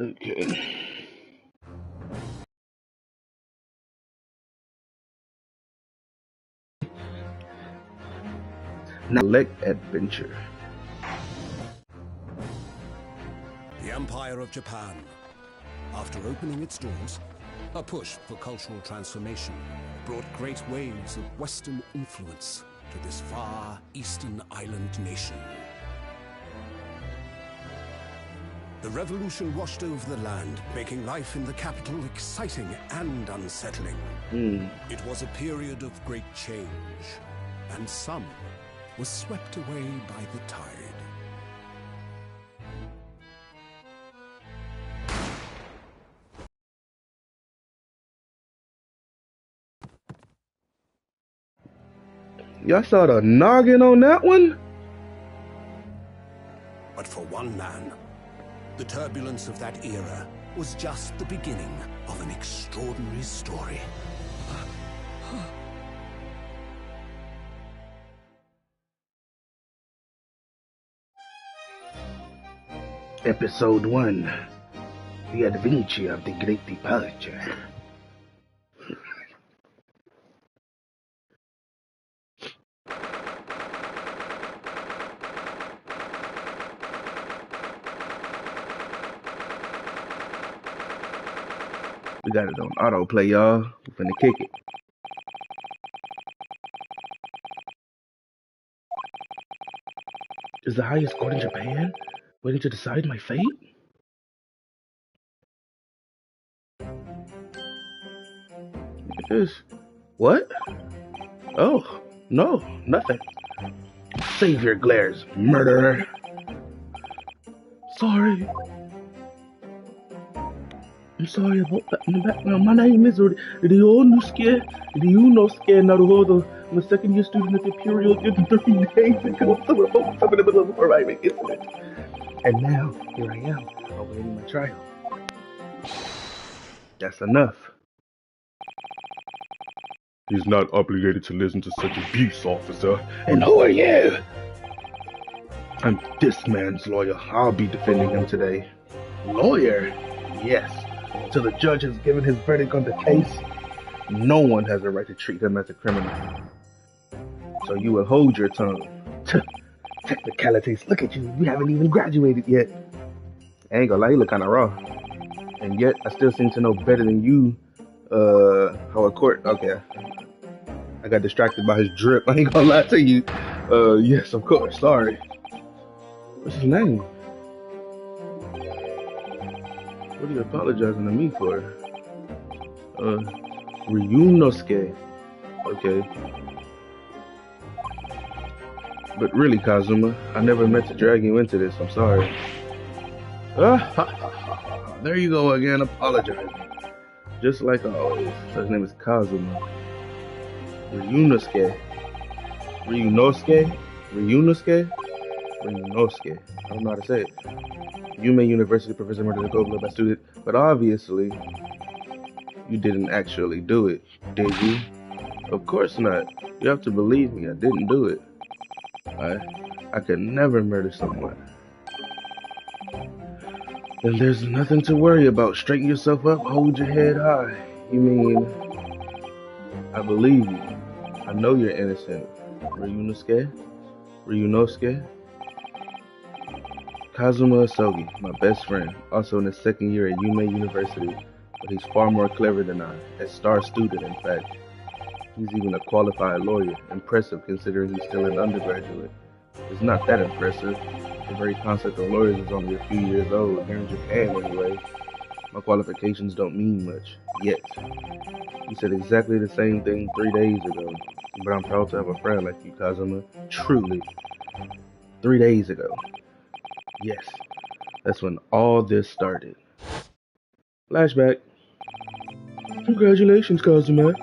Okay. Now, select adventure. The Empire of Japan. After opening its doors, a push for cultural transformation brought great waves of Western influence to this far eastern island nation. The revolution washed over the land, making life in the capital exciting and unsettling. It was a period of great change, and some was swept away by the tide. Y'all saw the noggin on that one? But for one man, the turbulence of that era was just the beginning of an extraordinary story. Episode 1. The Adventure of the Great Departure. We got it on autoplay, y'all. We're finna kick it. Is the highest court in Japan waiting to decide my fate? It is. What? Oh, no, nothing. Savior glares, murderer. Sorry. I'm sorry about that in the background. My name is Ryunosuke Naruhodo. I'm a second year student at the Imperial in 30 days ago. I'm in the middle of a horrific incident. And now, here I am, awaiting my trial. That's enough. He's not obligated to listen to such abuse, officer. And who are you? I'm this man's lawyer. I'll be defending him today. Lawyer? Yes. Till the judge has given his verdict on the case, no one has a right to treat him as a criminal. So you will hold your tongue. Technicalities, look at you. You haven't even graduated yet. I ain't gonna lie, you look kinda raw. And yet, I still seem to know better than you, how a court, okay. I got distracted by his drip. I ain't gonna lie to you. Yes, of course, sorry. What's his name? What are you apologizing to me for? Ryunosuke. Okay. But really, Kazuma, I never meant to drag you into this. I'm sorry. There you go again, apologizing. Just like always. So his name is Kazuma. Ryunosuke. Ryunosuke? Ryunosuke? Ryunosuke. I don't know how to say it. Yume University Professor murdered a gold glove student, but obviously, you didn't actually do it, did you? Of course not. You have to believe me, I didn't do it. I could never murder someone. Then there's nothing to worry about. Straighten yourself up, hold your head high. You mean, I believe you. I know you're innocent. Ryunosuke? Ryunosuke? Kazuma Asogi, my best friend, also in his second year at Yume University, but he's far more clever than I, a star student in fact. He's even a qualified lawyer, impressive considering he's still an undergraduate. It's not that impressive. The very concept of lawyers is only a few years old, here in Japan anyway. My qualifications don't mean much, yet. You said exactly the same thing 3 days ago, but I'm proud to have a friend like you, Kazuma. Truly. 3 days ago. Yes, that's when all this started. Flashback. Congratulations, Kazuma.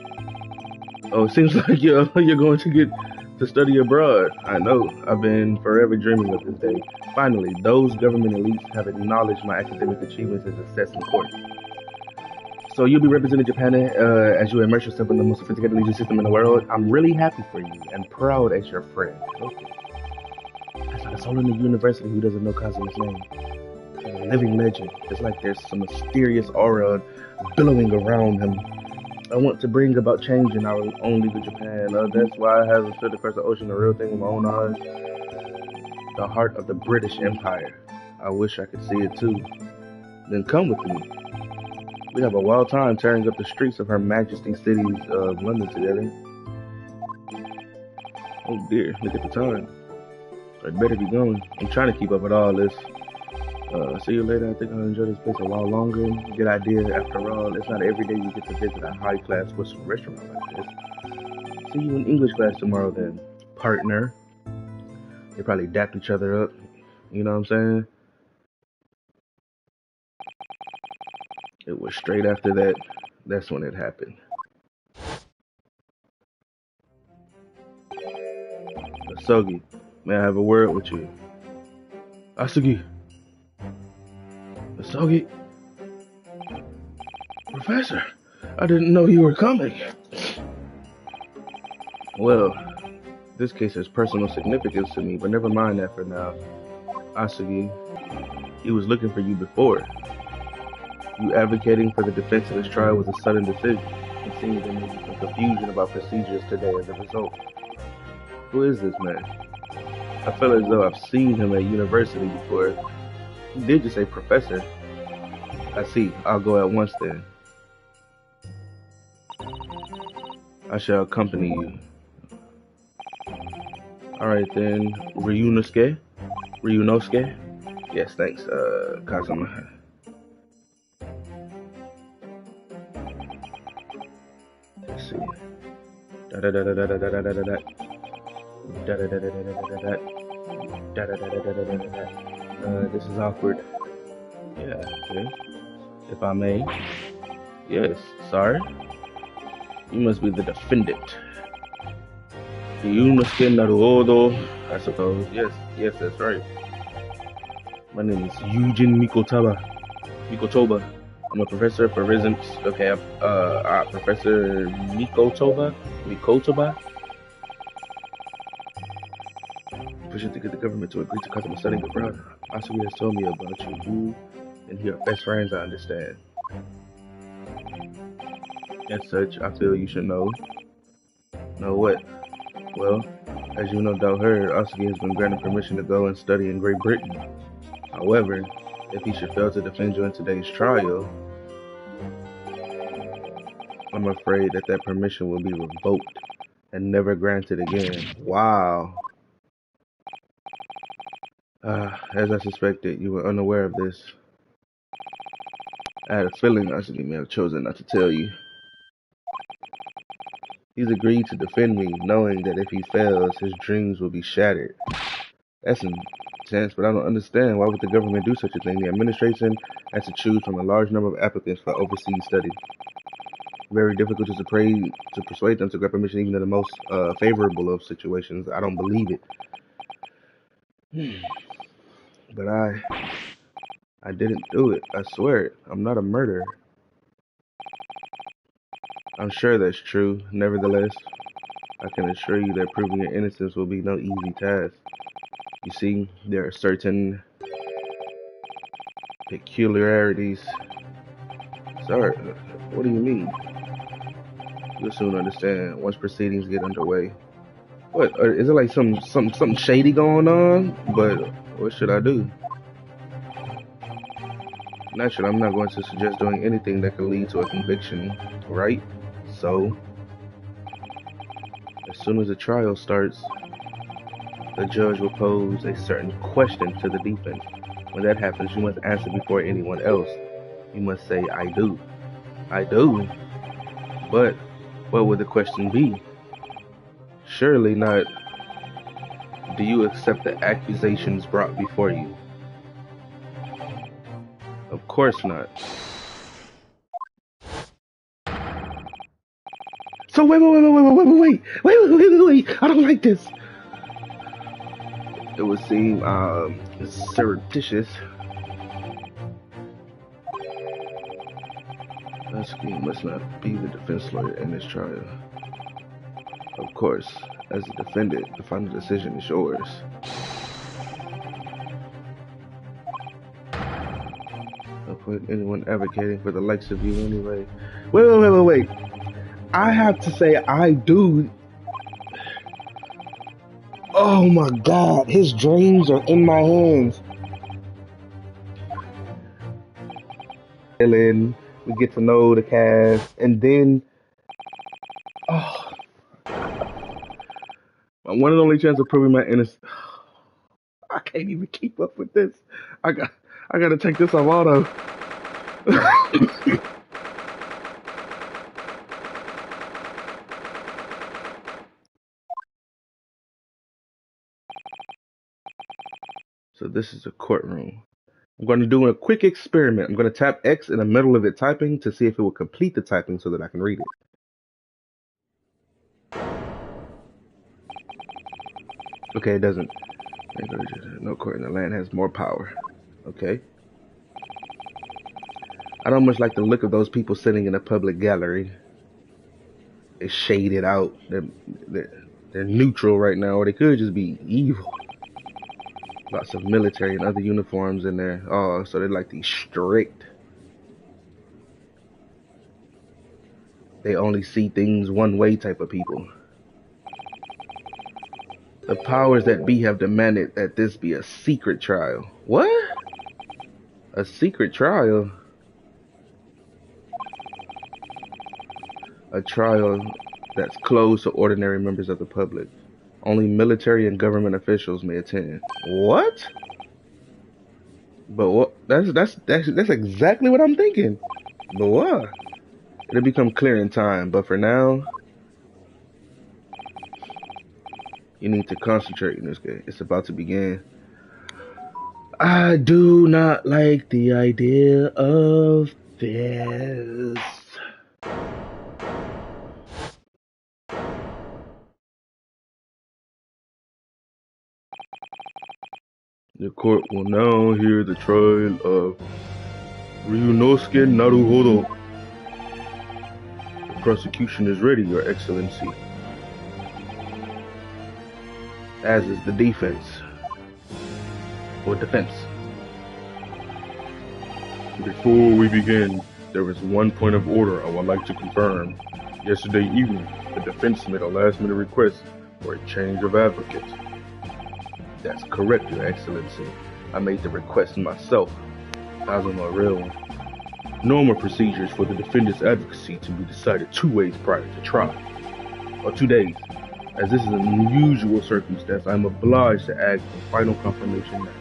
Oh, it seems like you're going to get to study abroad. I know. I've been forever dreaming of this day. Finally, those government elites have acknowledged my academic achievements as assessed in court. So you'll be representing Japan as you immerse yourself in the most sophisticated legal system in the world. I'm really happy for you and proud as your friend. Okay. There's like a soul in the university who doesn't know Kazuma's name. He's a living legend. It's like there's some mysterious aura billowing around him. I want to bring about change in our own legal Japan. That's why I haven't stood across the ocean, the real thing with my own eyes. The heart of the British Empire. I wish I could see it too. Then come with me. We have a wild time tearing up the streets of Her Majesty's cities of London together. Oh dear, look at the time. I better be going. I'm trying to keep up with all this. See you later. I think I'll enjoy this place a while longer. Good idea. After all, it's not every day you get to visit a high-class Western restaurant like this. See you in English class tomorrow then, partner. They probably dapped each other up. You know what I'm saying? It was straight after that. That's when it happened. Asugi, may I have a word with you? Asugi. Asugi. Professor, I didn't know you were coming. Well, this case has personal significance to me, but never mind that for now. Asugi, he was looking for you before. You advocating for the defense of this trial was a sudden decision. It seems there may be some confusion about procedures today as a result. Who is this man? I feel as though I've seen him at university before. He did just say professor. I see. I'll go at once then. I shall accompany you. Alright then. Ryunosuke? Ryunosuke? Yes, thanks, Kazuma. Let's see. This is awkward. Yeah, okay. If I may. Yes, sorry. You must be the defendant. Ryunosuke Naruhodo, I suppose. Yes, that's right. My name is Yujin Mikotoba. I'm a professor for residence. Okay, Professor Mikotoba. Pushing to get the government to agree to Kazuma studying abroad. Asugi has told me about you. You and he are best friends, I understand. As such, I feel you should know. Know what? Well, as you no doubt heard, Asugi has been granted permission to go and study in Great Britain. However, if he should fail to defend you in today's trial, I'm afraid that permission will be revoked and never granted again. Wow. As I suspected, you were unaware of this. I had a feeling Asugi may have chosen not to tell you. He's agreed to defend me, knowing that if he fails, his dreams will be shattered. That's intense, but I don't understand. Why would the government do such a thing? The administration has to choose from a large number of applicants for overseas study. Very difficult to persuade them to grant permission even in the most favorable of situations. I don't believe it. But I didn't do it. I swear it. I'm not a murderer. I'm sure that's true. Nevertheless, I can assure you that proving your innocence will be no easy task. You see, there are certain peculiarities. Sorry, what do you mean? You'll soon understand once proceedings get underway. What? Is it like something shady going on? But what should I do? Naturally, I'm not going to suggest doing anything that could lead to a conviction, right? So, as soon as the trial starts, the judge will pose a certain question to the defense. When that happens, you must answer before anyone else. You must say, I do. I do. But what would the question be? Surely not, do you accept the accusations brought before you? Of course not. So wait. I don't like this. It would seem surreptitious. Lasky must not be the defense lawyer in this trial. Of course, as the defendant, the final decision is yours. I'll put anyone advocating for the likes of you anyway. Wait. I have to say I do. Oh my God, his dreams are in my hands. We get to know the cast, and then, oh, my one and only chance of proving my innocence. I can't even keep up with this. I gotta take this off auto. So this is a courtroom. I'm going to do a quick experiment. I'm going to tap X in the middle of it typing to see if it will complete the typing so that I can read it. Okay, it doesn't. No court in the land has more power. Okay. I don't much like the look of those people sitting in a public gallery. It's shaded out. They're neutral right now, or they could just be evil. Lots of military and other uniforms in there. Oh, so they're like these strict. They only see things one way type of people. The powers that be have demanded that this be a secret trial. What? A secret trial? A trial that's closed to ordinary members of the public. Only military and government officials may attend. What? But what? That's exactly what I'm thinking. But what? It'll become clear in time. But for now, you need to concentrate in this game. It's about to begin. I do not like the idea of this. The court will now hear the trial of Ryunosuke Naruhodo. The prosecution is ready, Your Excellency. As is the defense. Or defense. Before we begin, there is one point of order I would like to confirm. Yesterday evening, the defense made a last-minute request for a change of advocate. That's correct, Your Excellency. I made the request myself. I was a real one. Normal procedures for the defendant's advocacy to be decided 2 ways prior to trial. Or 2 days. As this is an unusual circumstance, I am obliged to ask for final confirmation now.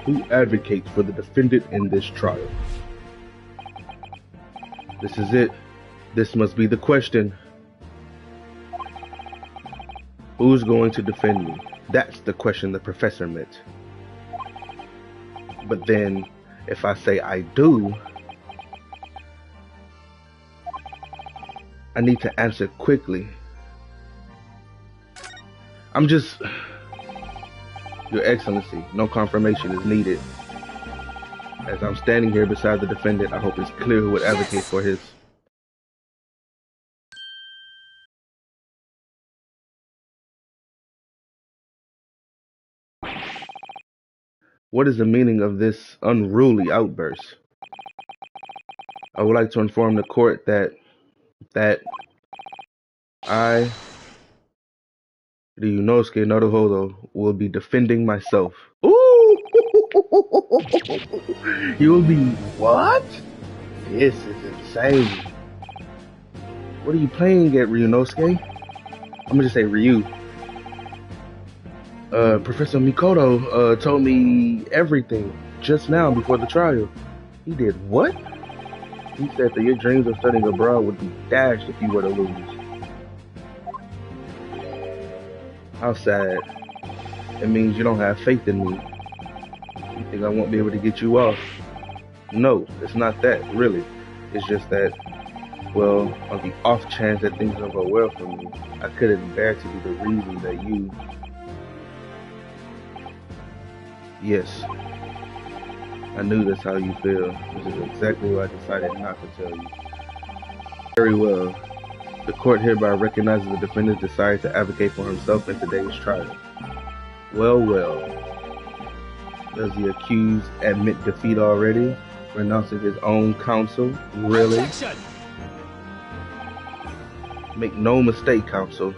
Who advocates for the defendant in this trial? This is it. This must be the question. Who's going to defend me? That's the question the professor meant. But then, if I say I do, I need to answer quickly. Your Excellency, no confirmation is needed. As I'm standing here beside the defendant, I hope it's clear who would advocate for his. What is the meaning of this unruly outburst? I would like to inform the court that I, Ryunosuke Naruhodo, will be defending myself. Ooh! You will be what? This is insane. What are you playing at, Ryunosuke? I'm gonna just say Ryu. Professor Mikoto told me everything. just now before the trial. He did what? He said that your dreams of studying abroad would be dashed if you were to lose. How sad. It means you don't have faith in me. You think I won't be able to get you off? No, it's not that, really. It's just that, well, on the off chance that things don't go well for me, I couldn't bear to be the reason that you... Yes. I knew that's how you feel, which is exactly why I decided not to tell you. Very well. The court hereby recognizes the defendant's desire to advocate for himself in today's trial. Well, well. Does the accused admit defeat already? Renouncing his own counsel? Really? Objection! Make no mistake, counsel.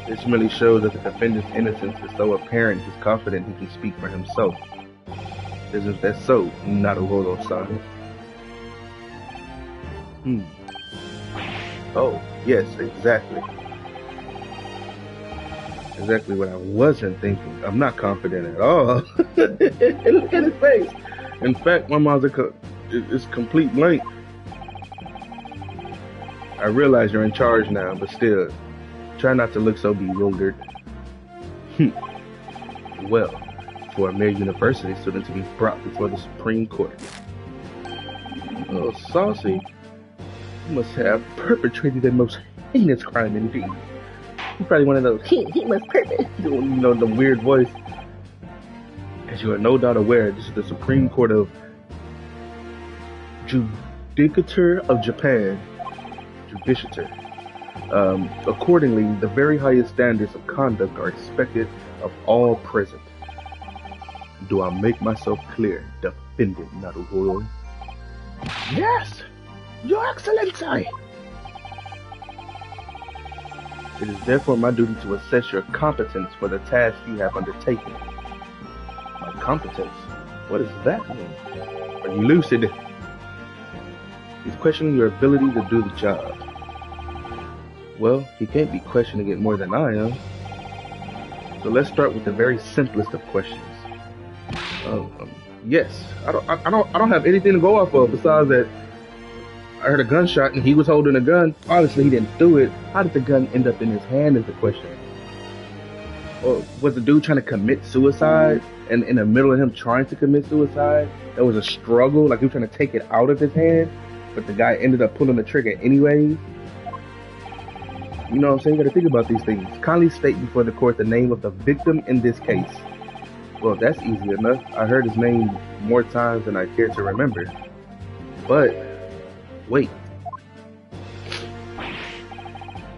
This merely shows that the defendant's innocence is so apparent he's confident he can speak for himself. Isn't that so, Naruhodo-san? Oh, yes, exactly. Exactly what I wasn't thinking. I'm not confident at all. Look at his face. In fact, my mind's is complete blank. I realize you're in charge now, but still, try not to look so bewildered. Well, for a mere university student to be brought before the Supreme Court. Oh, saucy. You must have perpetrated the most heinous crime indeed. He's probably one of those, he must perpetrate, you know, the weird voice. As you are no doubt aware, this is the Supreme Court of Judicature of Japan. Judiciature. Accordingly, the very highest standards of conduct are expected of all present. Do I make myself clear, defendant Naruhodo? Yes, Your Excellency! It is therefore my duty to assess your competence for the task you have undertaken. My competence? What does that mean? Are you lucid? He's questioning your ability to do the job. Well, he can't be questioning it more than I am. So let's start with the very simplest of questions. Yes, I don't have anything to go off of besides that I heard a gunshot and he was holding a gun. Obviously, he didn't do it. How did the gun end up in his hand is the question. Or was the dude trying to commit suicide? And in the middle of him trying to commit suicide, there was a struggle, like he was trying to take it out of his hand, but the guy ended up pulling the trigger anyways. You know what I'm saying? You gotta think about these things. Kindly state before the court the name of the victim in this case. Well, that's easy enough. I heard his name more times than I care to remember. But, wait.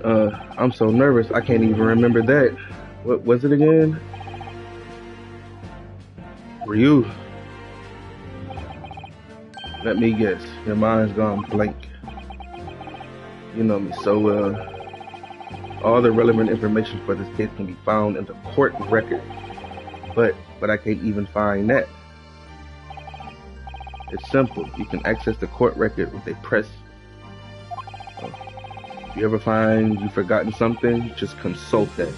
I'm so nervous I can't even remember that. What was it again? Ryu. Let me guess. Your mind's gone blank. You know me so well. All the relevant information for this case can be found in the court record. But I can't even find that. It's simple. You can access the court record with a press. If you ever find you've forgotten something, just consult that.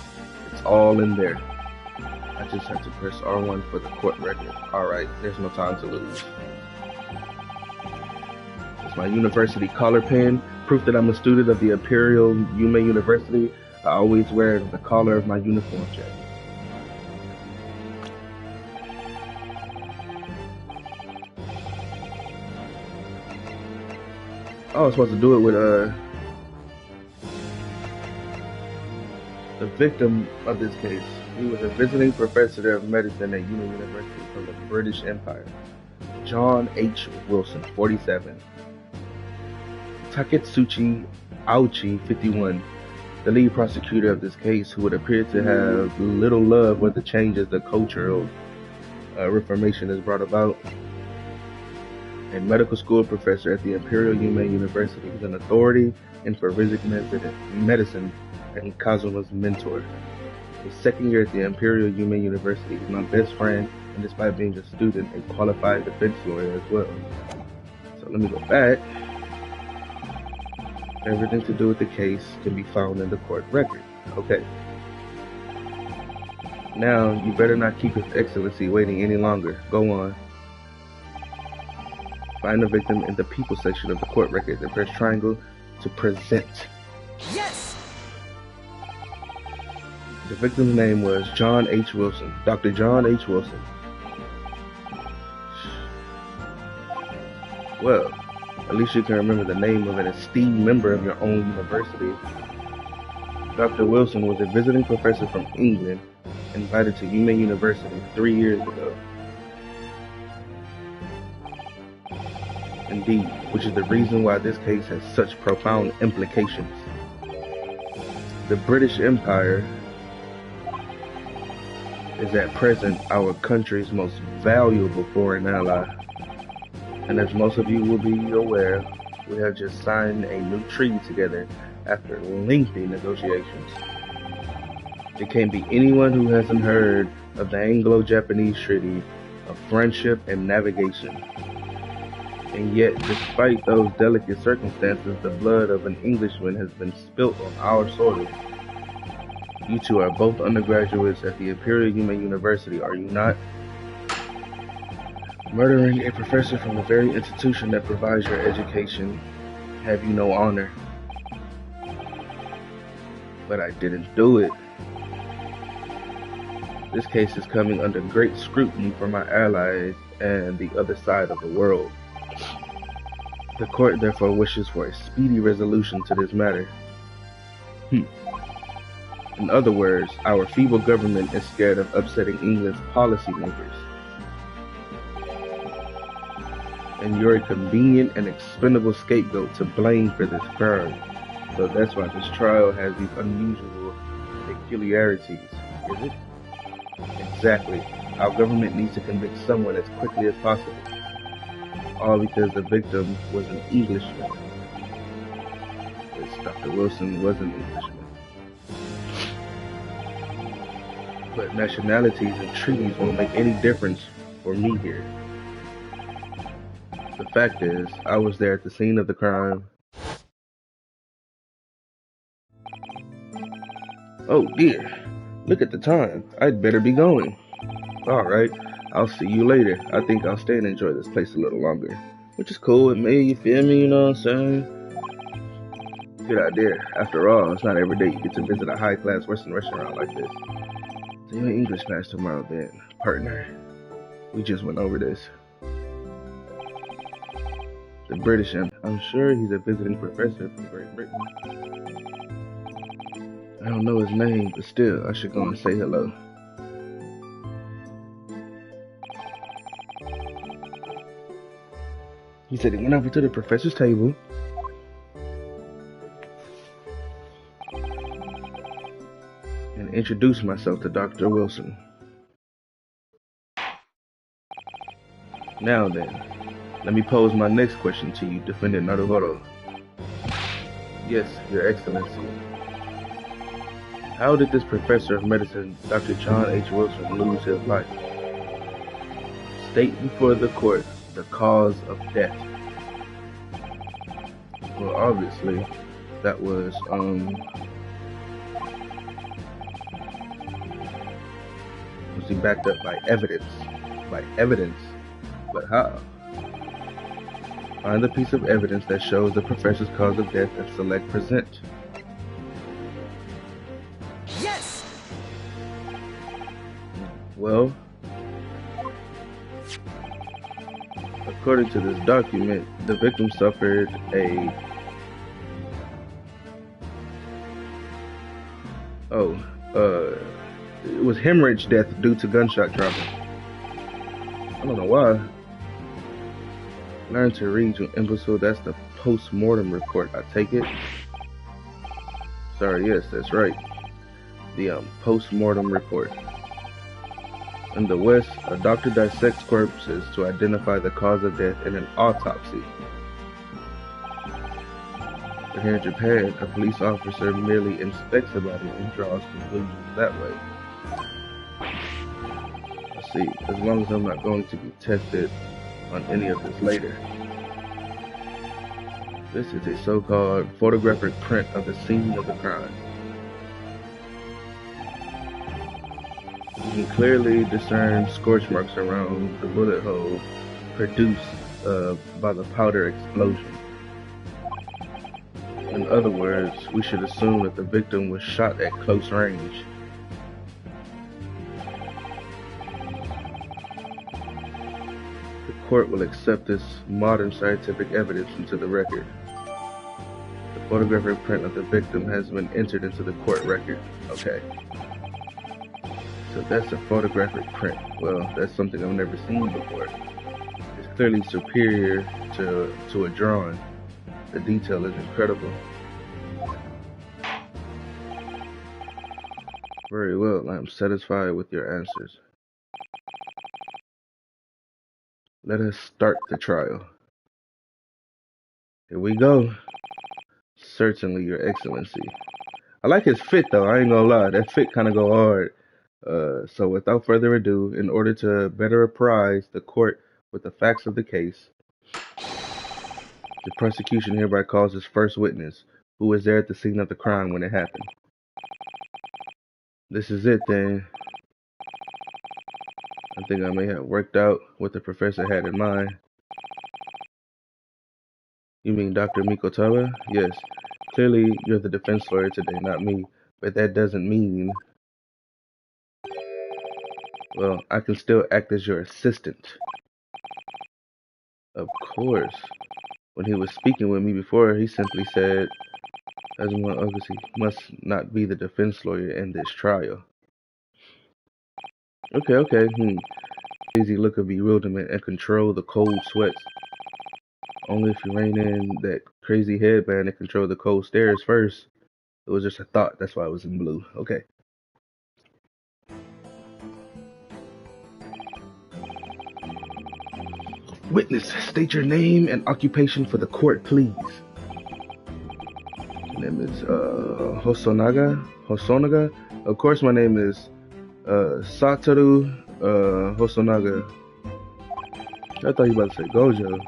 It's all in there. I just have to press R1 for the court record. Alright, there's no time to lose. It's my university collar pin, proof that I'm a student of the Imperial Yume University. I always wear the collar of my uniform jacket. I was supposed to do it with the victim of this case. He was a visiting professor of medicine at Yume University from the British Empire. John H. Wilson, 47. Taketsuchi Aochi, 51. The lead prosecutor of this case, who would appear to have little love for the changes the cultural reformation has brought about. A medical school professor at the Imperial Yume University. He's an authority in forensic medicine and Kazuma's mentor. His second year at the Imperial Yume University, he's my best friend, and despite being a student, a qualified defense lawyer as well. So let me go back. Everything to do with the case can be found in the court record. Okay. Now, you better not keep His Excellency waiting any longer. Go on. Find the victim in the people section of the court records and press triangle to present. Yes! The victim's name was John H. Wilson. Dr. John H. Wilson. Well, at least you can remember the name of an esteemed member of your own university. Dr. Wilson was a visiting professor from England, invited to UMA University 3 years ago. Indeed, which is the reason why this case has such profound implications. The British Empire is at present our country's most valuable foreign ally. And as most of you will be aware, we have just signed a new treaty together after lengthy negotiations. It can't be anyone who hasn't heard of the Anglo-Japanese Treaty of Friendship and Navigation. And yet, despite those delicate circumstances, the blood of an Englishman has been spilt on our soil. You two are both undergraduates at the Imperial UMA University, are you not? Murdering a professor from the very institution that provides your education, have you no honor? But I didn't do it. This case is coming under great scrutiny from my allies and the other side of the world. The court therefore wishes for a speedy resolution to this matter. In other words, our feeble government is scared of upsetting England's policymakers. And you're a convenient and expendable scapegoat to blame for this crime. So that's why this trial has these unusual peculiarities, is it? Exactly. Our government needs to convict someone as quickly as possible. All because the victim was an Englishman. Yes, Dr. Wilson was an Englishman. But nationalities and treaties won't make any difference for me here. The fact is, I was there at the scene of the crime. Oh dear, look at the time. I'd better be going. Alright, I'll see you later. I think I'll stay and enjoy this place a little longer. Which is cool with me, you feel me, you know what I'm saying? Good idea. After all, it's not every day you get to visit a high-class Western restaurant like this. So you're in English class tomorrow then, partner. We just went over this. The British, I'm sure he's a visiting professor from Great Britain. I don't know his name, but still, I should go and say hello. He said he went over to the professor's table and introduced myself to Dr. Wilson. Now then, let me pose my next question to you, Defendant Naruhoro. Yes, Your Excellency. How did this professor of medicine, Dr. John H. Wilson, lose his life? State before the court the cause of death. Well, obviously, that was, he backed up by evidence? By evidence? But how? Find the piece of evidence that shows the professor's cause of death and select present. Yes! Well, according to this document, the victim suffered it was hemorrhage death due to gunshot trauma. I don't know why. Learn to read, you imbecile. That's the post-mortem report, I take it. Sorry, yes, that's right. The post-mortem report. In the West, a doctor dissects corpses to identify the cause of death in an autopsy. But here in Japan, a police officer merely inspects the body and draws conclusions that way. I see, as long as I'm not going to be tested on any of this later. This is a so-called photographic print of the scene of the crime. can clearly discern scorch marks around the bullet hole produced by the powder explosion. In other words, we should assume that the victim was shot at close range. The court will accept this modern scientific evidence into the record. The photographic print of the victim has been entered into the court record. Okay. So that's a photographic print. Well, that's something I've never seen before. It's clearly superior to a drawing. The detail is incredible. Very well, I am satisfied with your answers. Let us start the trial. Here we go. Certainly, Your Excellency. I like his fit though, I ain't gonna lie. That fit kinda go hard. So without further ado, in order to better apprise the court with the facts of the case, the prosecution hereby calls its first witness, who was there at the scene of the crime when it happened. This is it then. I think I may have worked out what the professor had in mind. You mean Dr. Mikotawa? Yes. Clearly, you're the defense lawyer today, not me. But that doesn't mean... Well, I can still act as your assistant. Of course. When he was speaking with me before, he simply said, as one obviously must not be the defense lawyer in this trial. Okay. Easy look of bewilderment and control the cold sweats. Only if you rein in that crazy headband and control the cold stares first. It was just a thought, that's why it was in blue. Okay. Witness, state your name and occupation for the court, please. My name is Hosonaga. Of course, my name is Satoru Hosonaga. I thought you were about to say Gojo.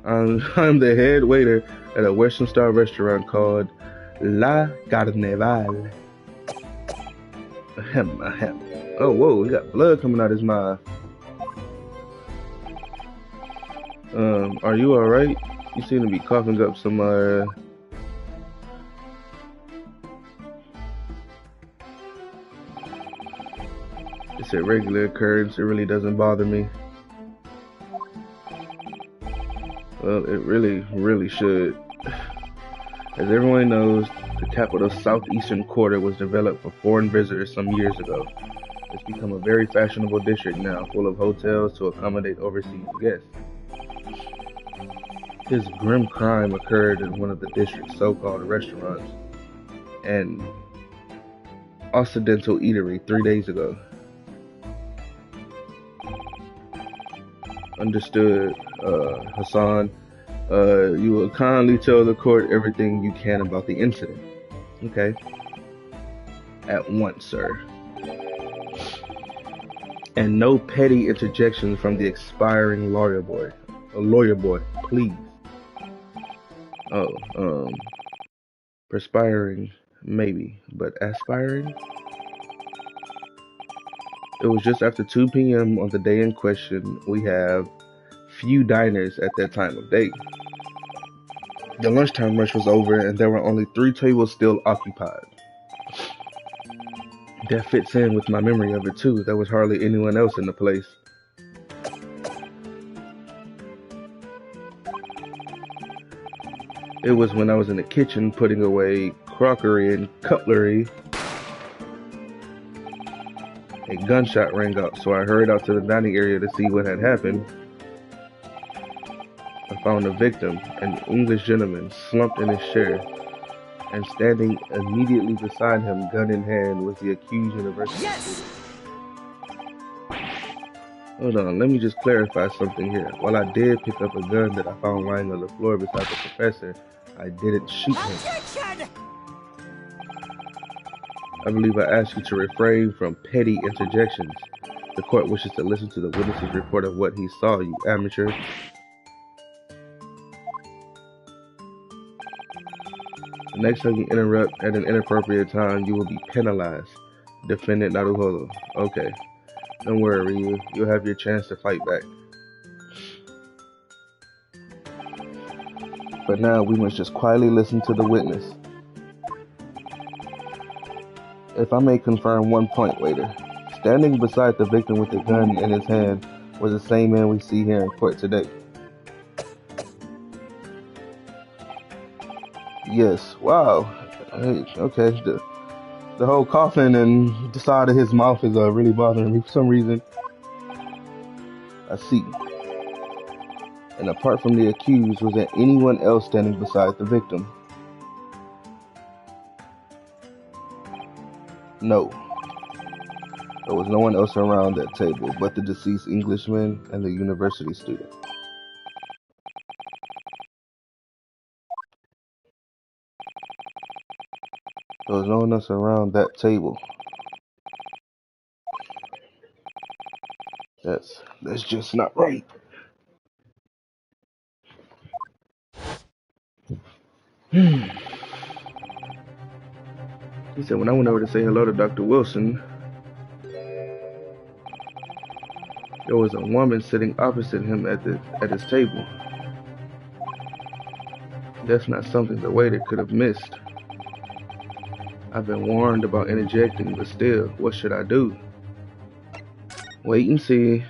I'm the head waiter at a Western style restaurant called La Carnaval. Ahem. Oh, whoa, he got blood coming out his mouth. Are you alright? You seem to be coughing up some, It's a regular occurrence, it really doesn't bother me. Well, it really should. As everyone knows, the capital's southeastern quarter was developed for foreign visitors some years ago. It's become a very fashionable district now, full of hotels to accommodate overseas guests. This grim crime occurred in one of the district's so-called restaurants and Occidental Eatery 3 days ago. Understood, Hassan. You will kindly tell the court everything you can about the incident. Okay. At once, sir. And no petty interjections from the expiring lawyer boy. Please. Oh, perspiring, maybe, but aspiring? It was just after 2 p.m. on the day in question. We have few diners at that time of day. The lunchtime rush was over and there were only 3 tables still occupied. That fits in with my memory of it too. There was hardly anyone else in the place. It was when I was in the kitchen putting away crockery and cutlery. A gunshot rang out, so I hurried out to the dining area to see what had happened. I found the victim, an English gentleman, slumped in his chair, and standing immediately beside him, gun in hand, was the accused university student. Hold on, let me just clarify something here. While I did pick up a gun that I found lying on the floor beside the professor, I didn't shoot him. I believe I asked you to refrain from petty interjections. The court wishes to listen to the witness's report of what he saw, you amateur. The next time you interrupt at an inappropriate time, you will be penalized. Defendant Naruhodo. Okay. Don't worry, Ryu. You'll have your chance to fight back. But now we must just quietly listen to the witness. If I may confirm one point, waiter. Standing beside the victim with a gun in his hand was the same man we see here in court today. Yes. Wow. Hey, okay. The whole coughing and the side of his mouth is really bothering me for some reason. I see. And apart from the accused, was there anyone else standing beside the victim? No. There was no one else around that table but the deceased Englishman and the university student. There was no one else around that table. That's just not right. He said, when I went over to say hello to Dr. Wilson, there was a woman sitting opposite him at his table. That's not something the waiter could have missed. I've been warned about interjecting, but still, what should I do? Wait and see.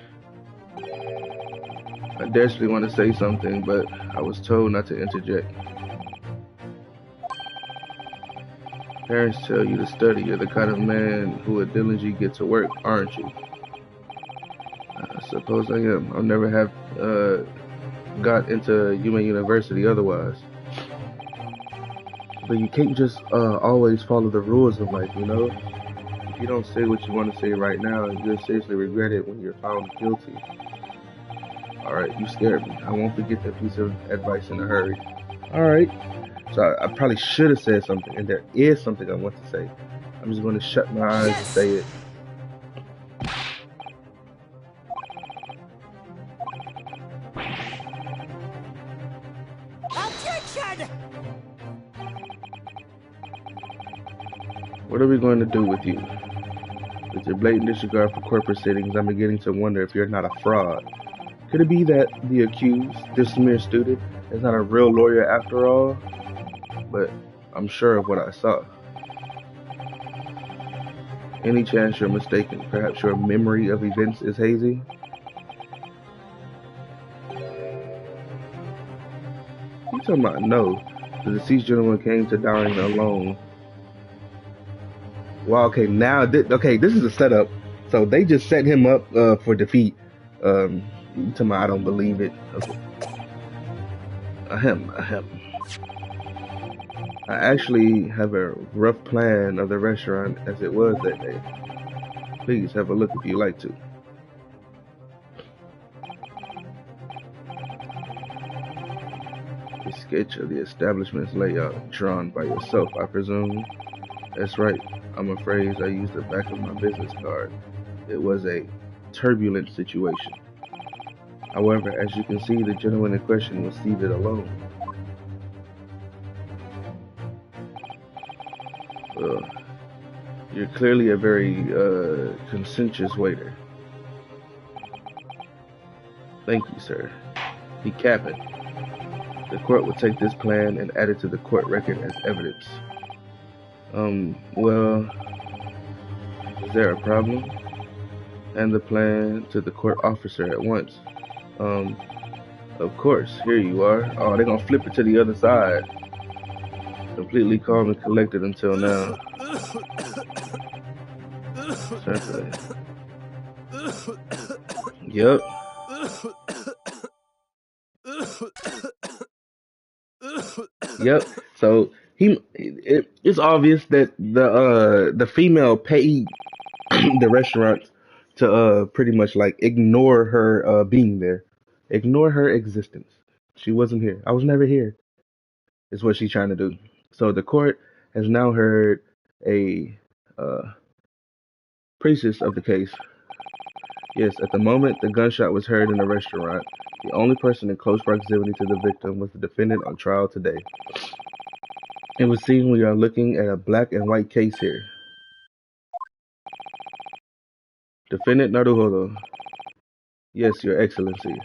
I desperately want to say something, but I was told not to interject. Parents tell you to study. You're the kind of man who would diligently get to work, aren't you? I suppose I am. I'll never have got into human university otherwise. But you can't just always follow the rules of life, you know? If you don't say what you want to say right now, you'll seriously regret it when you're found guilty. Alright, you scared me. I won't forget that piece of advice in a hurry. Alright. So I probably should have said something, and there is something I want to say. I'm just going to shut my eyes and say it. Objection! What are we going to do with you? With your blatant disregard for court proceedings, I'm beginning to wonder if you're not a fraud. Could it be that the accused, this mere student, is not a real lawyer after all? But I'm sure of what I saw. Any chance you're mistaken? Perhaps your memory of events is hazy? You talking about no? The deceased gentleman came to dining alone. Well, okay, now this is a setup. So they just set him up for defeat. You talking about I don't believe it. Okay. Ahem. I actually have a rough plan of the restaurant as it was that day. Please have a look if you like to. A sketch of the establishment's layout drawn by yourself, I presume. That's right. I'm afraid I used the back of my business card. It was a turbulent situation. However, as you can see, the gentleman in question was seated alone. You're clearly a very conscientious waiter. Thank you, sir. He capping. The court will take this plan and add it to the court record as evidence. Well, is there a problem? And the plan to the court officer at once. Of course, here you are. Oh, they're gonna flip it to the other side. Completely calm and collected until now. Certainly. Yep. Yep. So it's obvious that the female paid the restaurant to pretty much like ignore her being there, ignore her existence. She wasn't here. I was never here. Is what she's trying to do. So the court has now heard a precis of the case. Yes, at the moment the gunshot was heard in the restaurant, the only person in close proximity to the victim was the defendant on trial today. It would seem we are looking at a black and white case here. Defendant Naruhodo. Yes, Your Excellency.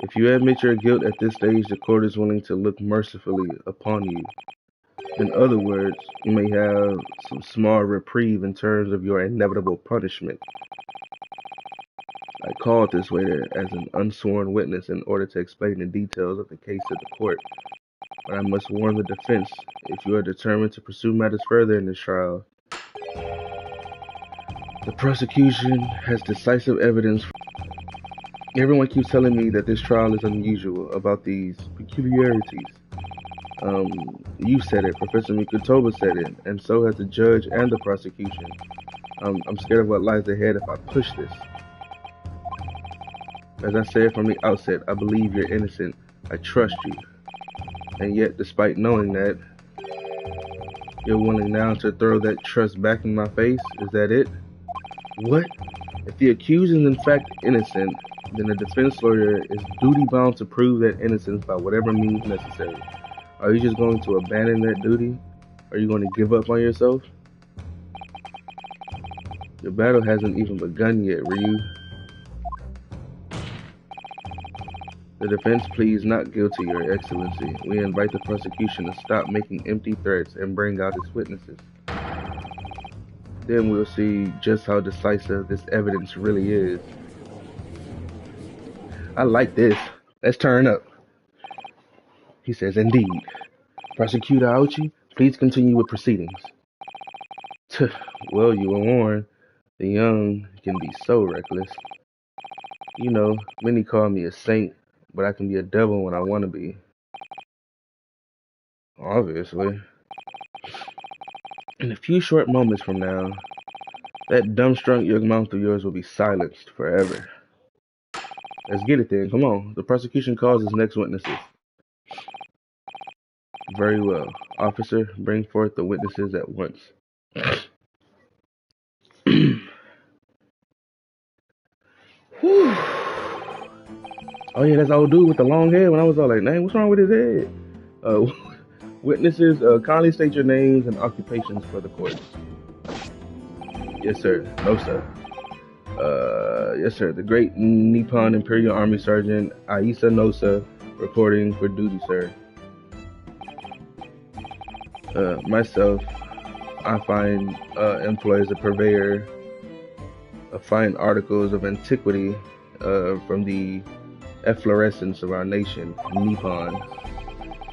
If you admit your guilt at this stage, the court is willing to look mercifully upon you. In other words, you may have some small reprieve in terms of your inevitable punishment. I called this waiter as an unsworn witness in order to explain the details of the case to the court. But I must warn the defense, if you are determined to pursue matters further in this trial, the prosecution has decisive evidence. Everyone keeps telling me that this trial is unusual about these peculiarities. You said it, Professor Mikutoba said it, and so has the judge and the prosecution. I'm scared of what lies ahead if I push this. As I said from the outset, I believe you're innocent. I trust you. And yet, despite knowing that, you're willing now to throw that trust back in my face? Is that it? What? If the accused is in fact innocent, then the defense lawyer is duty-bound to prove that innocence by whatever means necessary. Are you just going to abandon that duty? Are you going to give up on yourself? Your battle hasn't even begun yet, Ryu. The defense pleads not guilty, Your Excellency. We invite the prosecution to stop making empty threats and bring out its witnesses. Then we'll see just how decisive this evidence really is. I like this. Let's turn up. He says, indeed. Prosecutor Aochi, please continue with proceedings. Well, you were warned. The young can be so reckless. You know, many call me a saint, but I can be a devil when I want to be. Obviously. In a few short moments from now, that dumbstruck young mouth of yours will be silenced forever. Let's get it then. Come on. The prosecution calls its next witnesses. Very well. Officer, bring forth the witnesses at once. Oh yeah, that's old dude with the long hair. When I was all like, "Man, what's wrong with his head?" Witnesses, kindly state your names and occupations for the court. Yes, sir. No, sir. Yes, sir. The Great Nippon Imperial Army Sergeant Aisa Nosa, reporting for duty, sir. Myself, I find employ as a purveyor of fine articles of antiquity from the efflorescence of our nation, Nippon,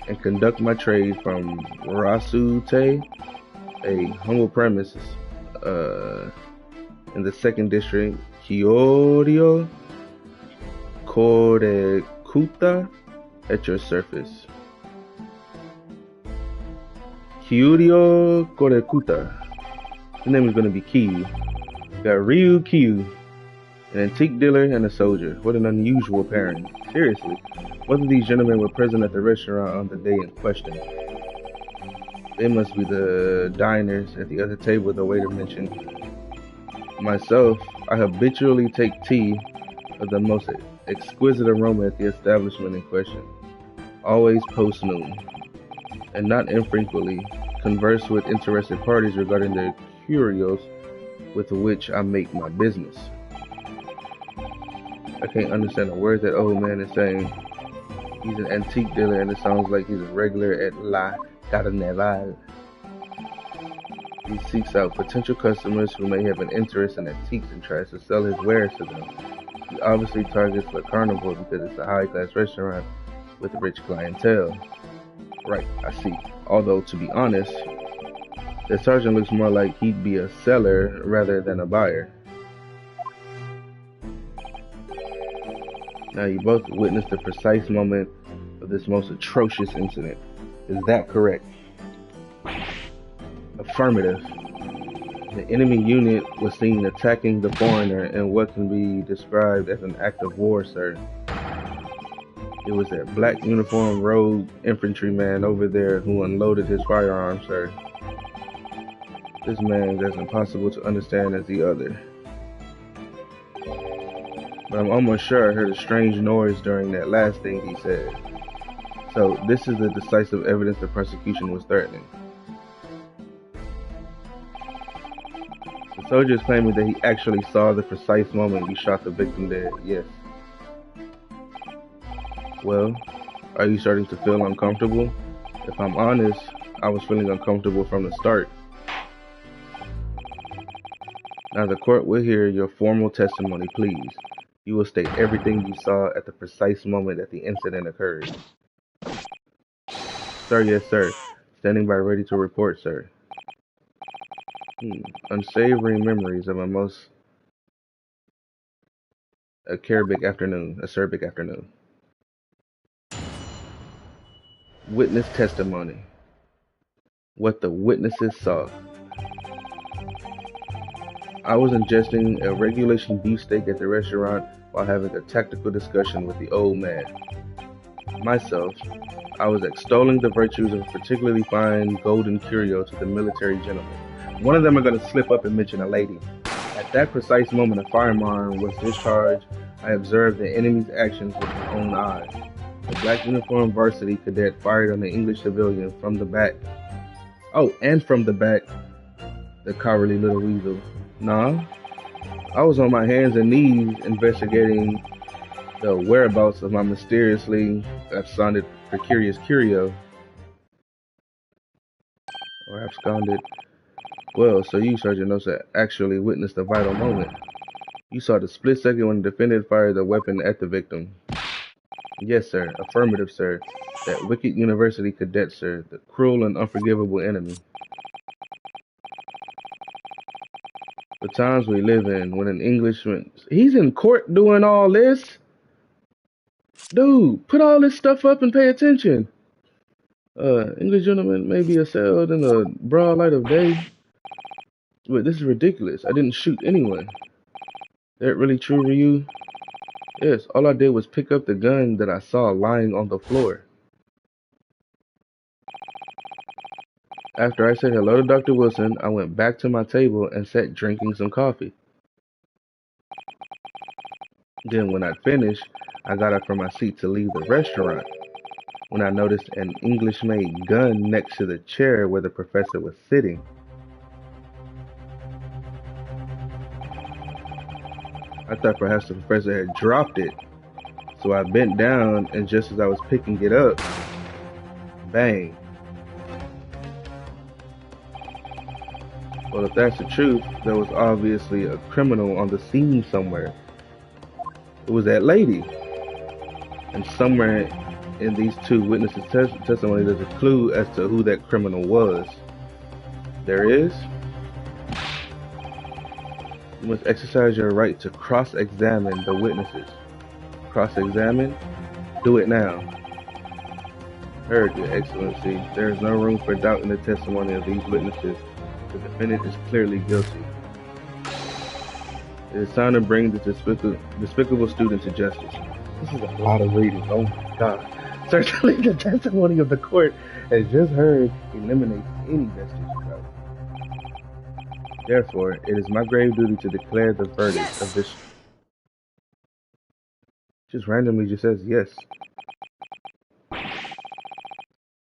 and conduct my trade from Rasute, a humble premises in the 2nd District, Kyoryo Korekuta, at your service. Kyoryo Korekuta. His name is going to be Kiyu. Got Ryu Kiyu, an antique dealer and a soldier. What an unusual pairing. Seriously, both of these gentlemen were present at the restaurant on the day in question. They must be the diners at the other table the waiter mentioned. Myself, I habitually take tea of the most exquisite aroma at the establishment in question, always post-noon, and not infrequently converse with interested parties regarding the curios with which I make my business. I can't understand a word that old man is saying. He's an antique dealer and it sounds like he's a regular at La Carnaval. He seeks out potential customers who may have an interest in antiques and tries to sell his wares to them. He obviously targets the carnival because it's a high-class restaurant with a rich clientele. Right, I see. Although, to be honest, the sergeant looks more like he'd be a seller rather than a buyer. Now, you both witnessed the precise moment of this most atrocious incident. Is that correct? Affirmative. The enemy unit was seen attacking the foreigner in what can be described as an act of war, sir. It was that black uniformed rogue infantryman over there who unloaded his firearm, sir. This man is as impossible to understand as the other. But I'm almost sure I heard a strange noise during that last thing he said. So this is the decisive evidence the prosecution was threatening. The Soldiers claiming that he actually saw the precise moment you shot the victim dead. Yes. Well, are you starting to feel uncomfortable? If I'm honest, I was feeling uncomfortable from the start. Now the court will hear your formal testimony, please. You will state everything you saw at the precise moment that the incident occurred. Sir, yes, sir. Standing by ready to report, sir. Unsavory memories of a most acerbic afternoon. Witness testimony. What the witnesses saw. I was ingesting a regulation beefsteak at the restaurant while having a tactical discussion with the old man. Myself, I was extolling the virtues of a particularly fine golden curio to the military gentleman. One of them are going to slip up and mention a lady. At that precise moment, a firearm was discharged. I observed the enemy's actions with my own eyes. The black uniformed varsity cadet fired on the English civilian from the back. Oh, and from the back, the cowardly little weasel. Nah, I was on my hands and knees investigating the whereabouts of my mysteriously absconded precarious curio. Or absconded. Well, so you, Sergeant Nosa, actually witnessed the vital moment. You saw the split second when the defendant fired the weapon at the victim. Yes, sir. Affirmative, sir. That wicked university cadet, sir. The cruel and unforgivable enemy. The times we live in when an Englishman... He's in court doing all this? Dude, put all this stuff up and pay attention. English gentleman may be assailed in the broad light of day. But this is ridiculous. I didn't shoot anyone. That really true for you? Yes, all I did was pick up the gun that I saw lying on the floor. After I said hello to Dr. Wilson, I went back to my table and sat drinking some coffee. Then when I'd finished, I got up from my seat to leave the restaurant when I noticed an English-made gun next to the chair where the professor was sitting. I thought perhaps the professor had dropped it, so I bent down, and just as I was picking it up, bang. Well, if that's the truth, there was obviously a criminal on the scene somewhere. It was that lady. And somewhere in these two witnesses' testimony, there's a clue as to who that criminal was. There is? You must exercise your right to cross-examine the witnesses. Cross-examine? Do it now. Heard, Your Excellency. There is no room for doubt in the testimony of these witnesses. The defendant is clearly guilty. It is time to bring the despicable student to justice. This is a lot of reading. Oh my God. Certainly the testimony of the court has just heard eliminates any vestige of doubt. Therefore, it is my grave duty to declare the verdict of this. Just randomly just says yes.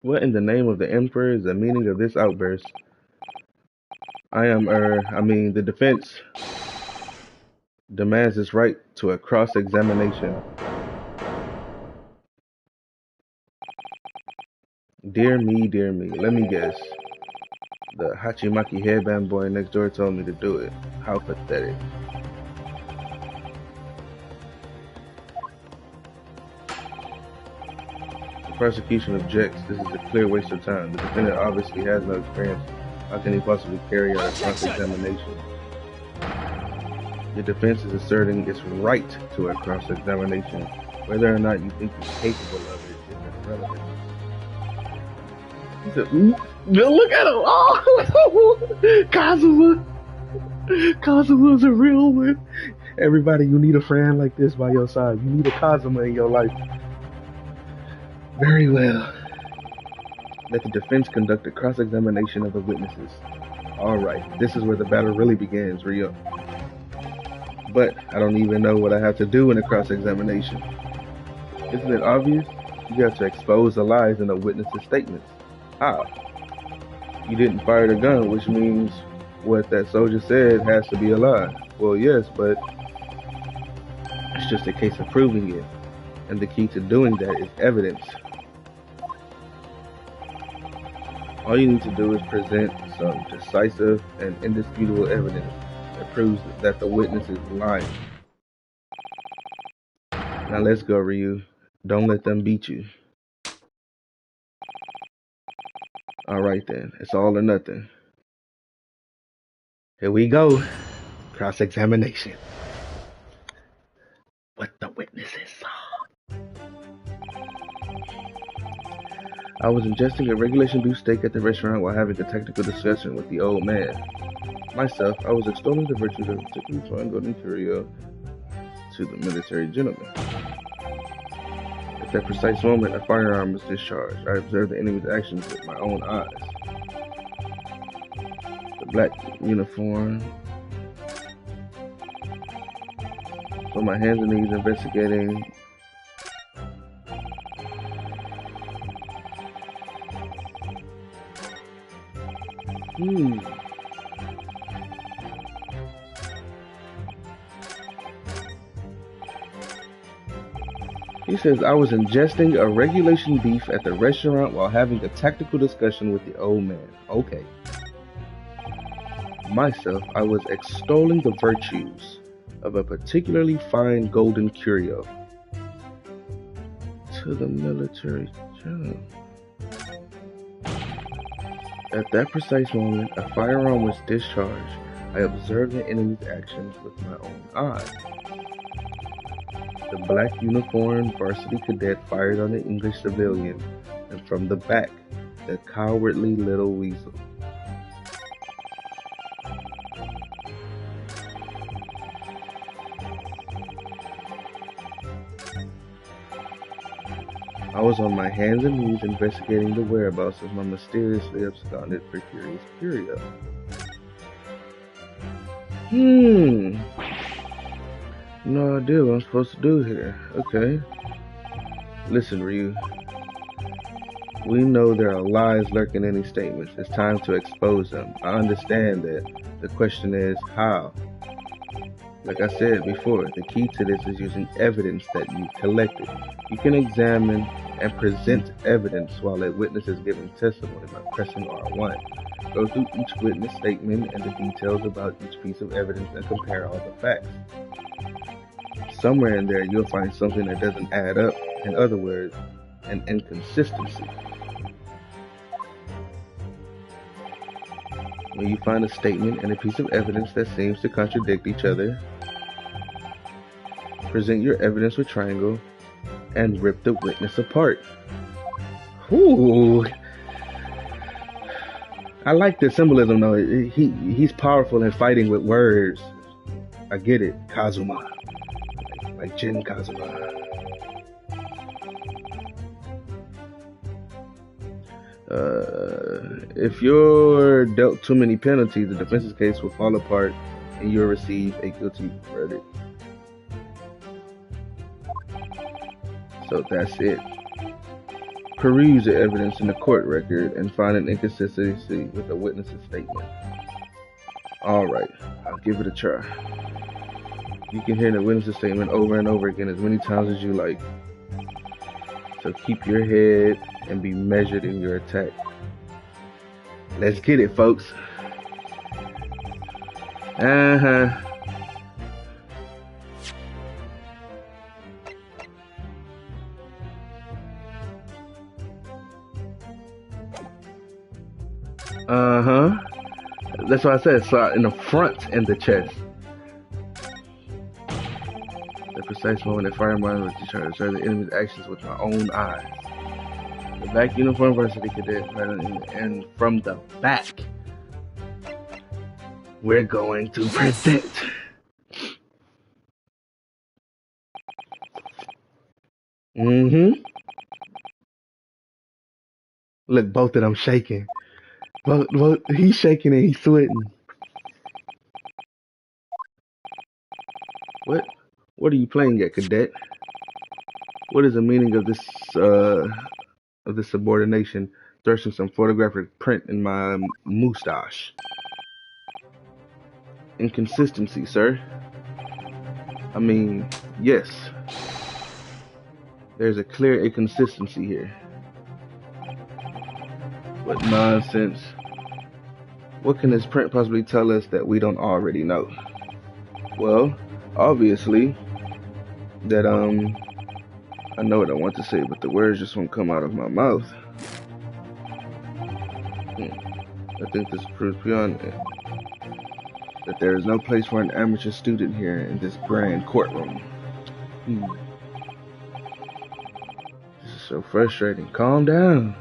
What in the name of the Emperor is the meaning of this outburst? The defense demands its right to a cross-examination. Dear me, let me guess. The Hachimaki headband boy next door told me to do it. How pathetic. The prosecution objects. This is a clear waste of time. The defendant obviously has no experience. How can he possibly carry out a cross-examination? The defense is asserting its right to a cross-examination. Whether or not you think he's capable of it is irrelevant. He said, look at him! Oh! Kazuma! Kazuma's a real one. Everybody, you need a friend like this by your side. You need a Kazuma in your life. Very well. Let the defense conduct a cross-examination of the witnesses. Alright, this is where the battle really begins, Rio. But I don't even know what I have to do in a cross-examination. Isn't it obvious? You have to expose the lies in the witnesses' statements. How? You didn't fire the gun, which means what that soldier said has to be a lie. Well, yes, but it's just a case of proving it. And the key to doing that is evidence. All you need to do is present some decisive and indisputable evidence that proves that the witness is lying. Now let's go, Ryu. Don't let them beat you. Alright then, it's all or nothing. Here we go. Cross-examination. What the witnesses saw. I was ingesting a regulation beef steak at the restaurant while having a technical discussion with the old man. Myself, I was extolling the virtues of a particularly fine golden curio to the military gentleman. At that precise moment, a firearm was discharged. I observed the enemy's actions with my own eyes. The black uniform. On my hands and knees investigating. He says, I was ingesting a regulation beef at the restaurant while having a tactical discussion with the old man. Okay. Myself, I was extolling the virtues of a particularly fine golden curio to the military general. At that precise moment, a firearm was discharged. I observed the enemy's actions with my own eyes. The black uniformed varsity cadet fired on the English civilian, and from the back, the cowardly little weasel. I was on my hands and knees investigating the whereabouts of my mysteriously absconded precarious curio. No idea what I'm supposed to do here. Okay. Listen, Ryu. We know there are lies lurking in these statements. It's time to expose them. I understand that. The question is, how? Like I said before, the key to this is using evidence that you collected. You can examine and present evidence while a witness is giving testimony by pressing R1. Go through each witness statement and the details about each piece of evidence and compare all the facts. Somewhere in there you'll find something that doesn't add up. In other words, an inconsistency. When you find a statement and a piece of evidence that seems to contradict each other, present your evidence with triangle and rip the witness apart. Ooh. I like the symbolism though. He's powerful in fighting with words. I get it. Kazuma. Like Jin Kazuma. If you're dealt too many penalties, the defense's case will fall apart and you'll receive a guilty verdict. So that's it. Peruse the evidence in the court record and find an inconsistency with the witness's statement. Alright, I'll give it a try. You can hear the witness's statement over and over again as many times as you like. So keep your head and be measured in your attack. Let's get it, folks. Uh-huh. That's why I said so in the front and the chest. The precise moment that firearm was discharged to observe the enemy's actions with my own eyes. The black uniform varsity cadet, and from the back, we're going to present. Look, both of them shaking. Both, he's shaking and he's sweating. What are you playing at, cadet? What is the meaning of this subordination? Thrusting some photographic print in my moustache. inconsistency, sir. I mean, yes. There's a clear inconsistency here. What nonsense. What can this print possibly tell us that we don't already know? Well, obviously, that, I know what I want to say, but the words just won't come out of my mouth. I think this proves beyond that there is no place for an amateur student here in this grand courtroom. This is so frustrating. Calm down.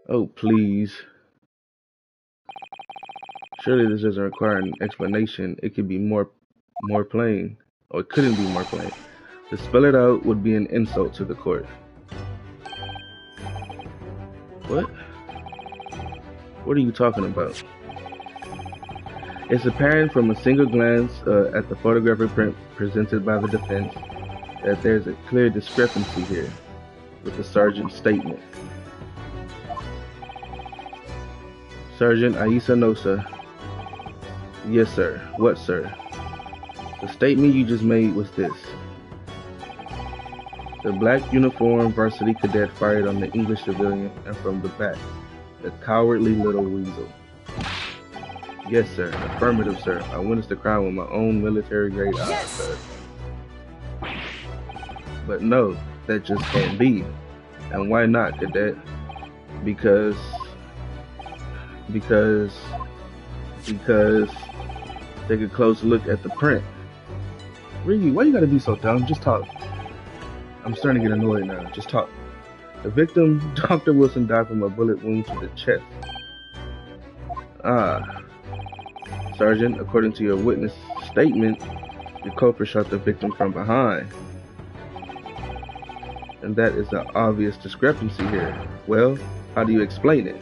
Oh, please. Surely this doesn't require an explanation. It could be more plain. Or it couldn't be more plain. To spell it out would be an insult to the court. What? What are you talking about? It's apparent from a single glance at the photographic print presented by the defense that there's a clear discrepancy here with the sergeant's statement. Sergeant Aisa Nosa. Yes, sir. What, sir? The statement you just made was this. The black uniformed varsity cadet fired on the English civilian and from the back. The cowardly little weasel. Yes, sir. Affirmative, sir. I witnessed the crime with my own military-grade eyes, sir. But no, that just can't be. And why not, cadet? Because take a close look at the print. Really, why you gotta be so dumb? Just talk. I'm starting to get annoyed now. Just talk. The victim, Dr. Wilson, died from a bullet wound to the chest. Sergeant, according to your witness statement, the culprit shot the victim from behind. And that is an obvious discrepancy here. Well, how do you explain it?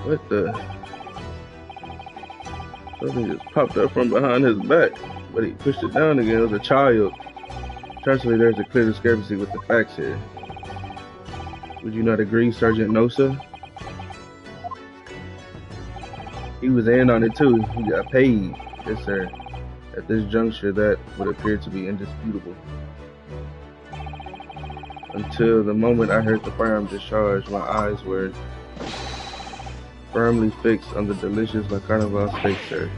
What the? Something just popped up from behind his back, but he pushed it down again. It was a child. Tragically, there's a clear discrepancy with the facts here. Would you not agree, Sergeant Nosa? He was in on it too. He got paid. Yes, sir. At this juncture, that would appear to be indisputable. Until the moment I heard the firearm discharge, my eyes were firmly fixed on the delicious La Carnival's face, sir.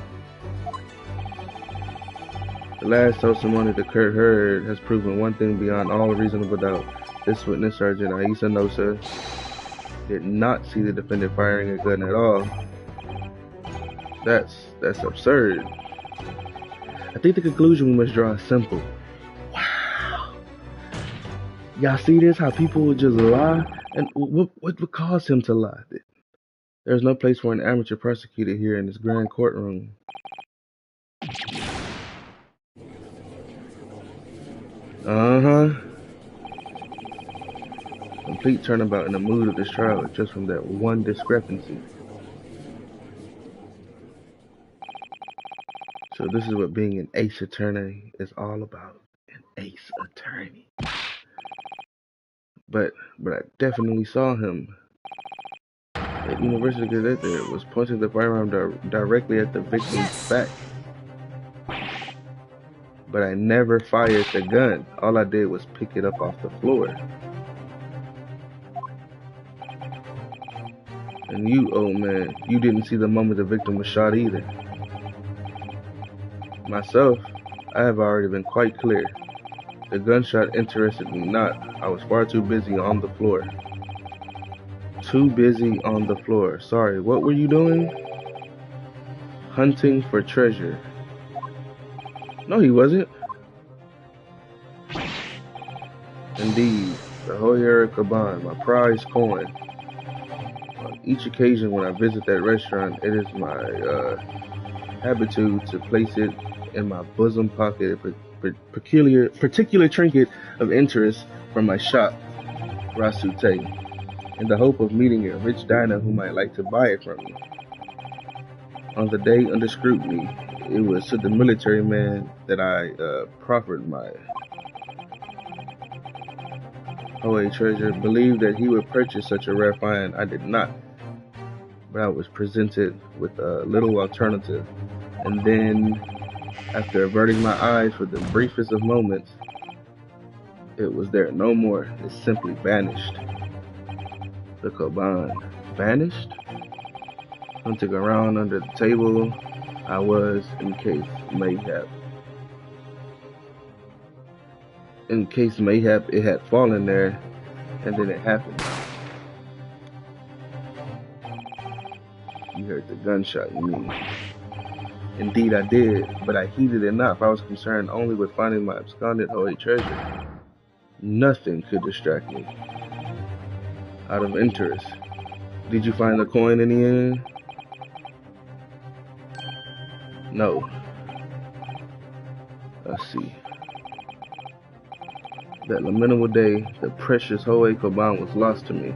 The last testimony that Kurt heard has proven one thing beyond all reasonable doubt. This witness, Sergeant Aisa Nosa, did not see the defendant firing a gun at all. That's absurd. I think the conclusion we must draw is simple. Wow. Y'all see this? How people would just lie? And what would cause him to lie? There's no place for an amateur prosecutor here in this grand courtroom. Complete turnabout in the mood of this trial just from that one discrepancy. So this is what being an ace attorney is all about. An ace attorney. But I definitely saw him. That university cadet there was pointing the firearm directly at the victim's back. But I never fired the gun. All I did was pick it up off the floor. And you, old man, you didn't see the moment the victim was shot either. Myself, I have already been quite clear. The gunshot interested me not. I was far too busy on the floor. Too busy on the floor. Sorry, what were you doing? Hunting for treasure. No, he wasn't. Indeed, the Hoyer Kaban, my prize coin. On each occasion when I visit that restaurant, it is my habitude to place it in my bosom pocket, a particular trinket of interest from my shop, Rasute, in the hope of meeting a rich diner who might like to buy it from me. On the day under scrutiny, it was to the military man that I proffered my Hoey Treasure believed that he would purchase such a rare find. I did not, but I was presented with a little alternative. And then, after averting my eyes for the briefest of moments, it was there no more. It simply vanished. The Koban vanished? Hunting around under the table, I was, in case mayhap. In case mayhap it had fallen there, and then it happened. You heard the gunshot, you mean? Indeed I did, but I heeded it not, for I was concerned only with finding my absconded holy treasure. Nothing could distract me. Out of interest, did you find the coin in the end? No. Let's see. That lamentable day, the precious Hoey Koban was lost to me.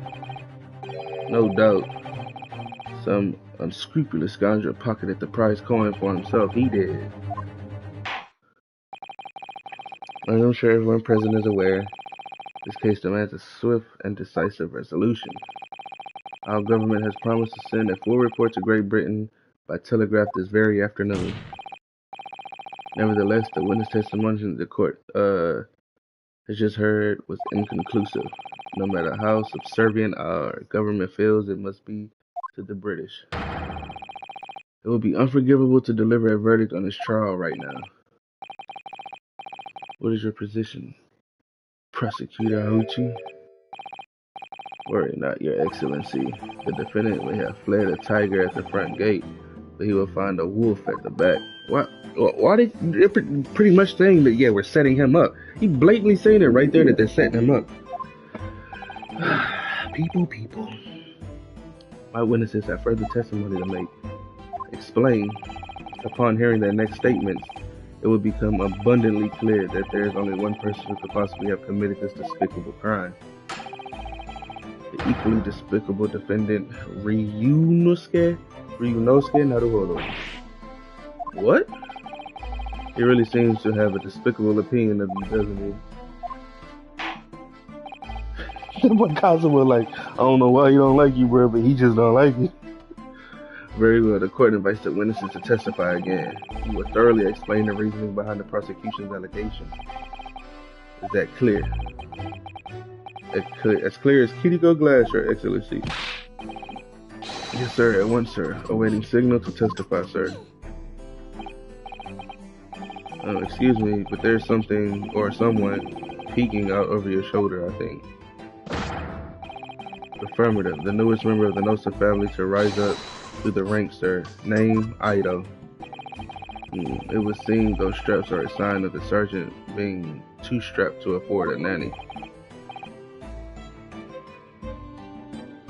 No doubt, some unscrupulous scoundrel pocketed the prize coin for himself. He did. As I'm sure everyone present is aware, this case demands a swift and decisive resolution. Our government has promised to send a full report to Great Britain by telegraph this very afternoon. Nevertheless, the witness testimony in the court has just heard was inconclusive. No matter how subservient our government feels it must be to the British. It would be unforgivable to deliver a verdict on this trial right now. What is your position, Prosecutor Houchi? Worry not, Your Excellency. The defendant may have fled a tiger at the front gate, but he will find a wolf at the back. Why they're pretty much saying that, yeah, we're setting him up. He blatantly saying it right there that they're setting him up. People. My witnesses have further testimony to make. Explain. Upon hearing their next statements, it will become abundantly clear that there is only one person who could possibly have committed this despicable crime. The equally despicable defendant, Ryunosuke Naruhodo. What? He really seems to have a despicable opinion of you, doesn't he? But Kazuma like, I don't know why he don't like you, bro, but he just don't like you. Very well, the court invites the witnesses to testify again. You will thoroughly explain the reasoning behind the prosecution's allegation. Is that clear? As clear as Kiriko Glass, Your Excellency. Yes, sir, at once, sir. Awaiting signal to testify, sir. Excuse me, but there's something or someone peeking out over your shoulder, I think. Affirmative. The newest member of the Nosa family to rise up through the ranks, sir. Name, Ido. It would seem those straps are a sign of the sergeant being too strapped to afford a nanny.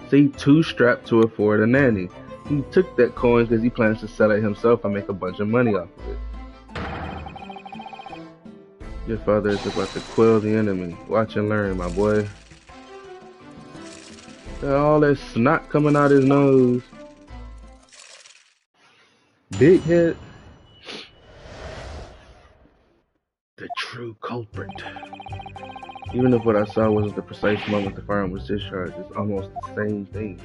See, too strapped to afford a nanny. He took that coin because he plans to sell it himself and make a bunch of money off of it. Your father is about to quell the enemy. Watch and learn, my boy. All that snot coming out his nose. Big head. The true culprit. Even if what I saw wasn't the precise moment the firearm was discharged, it's almost the same thing.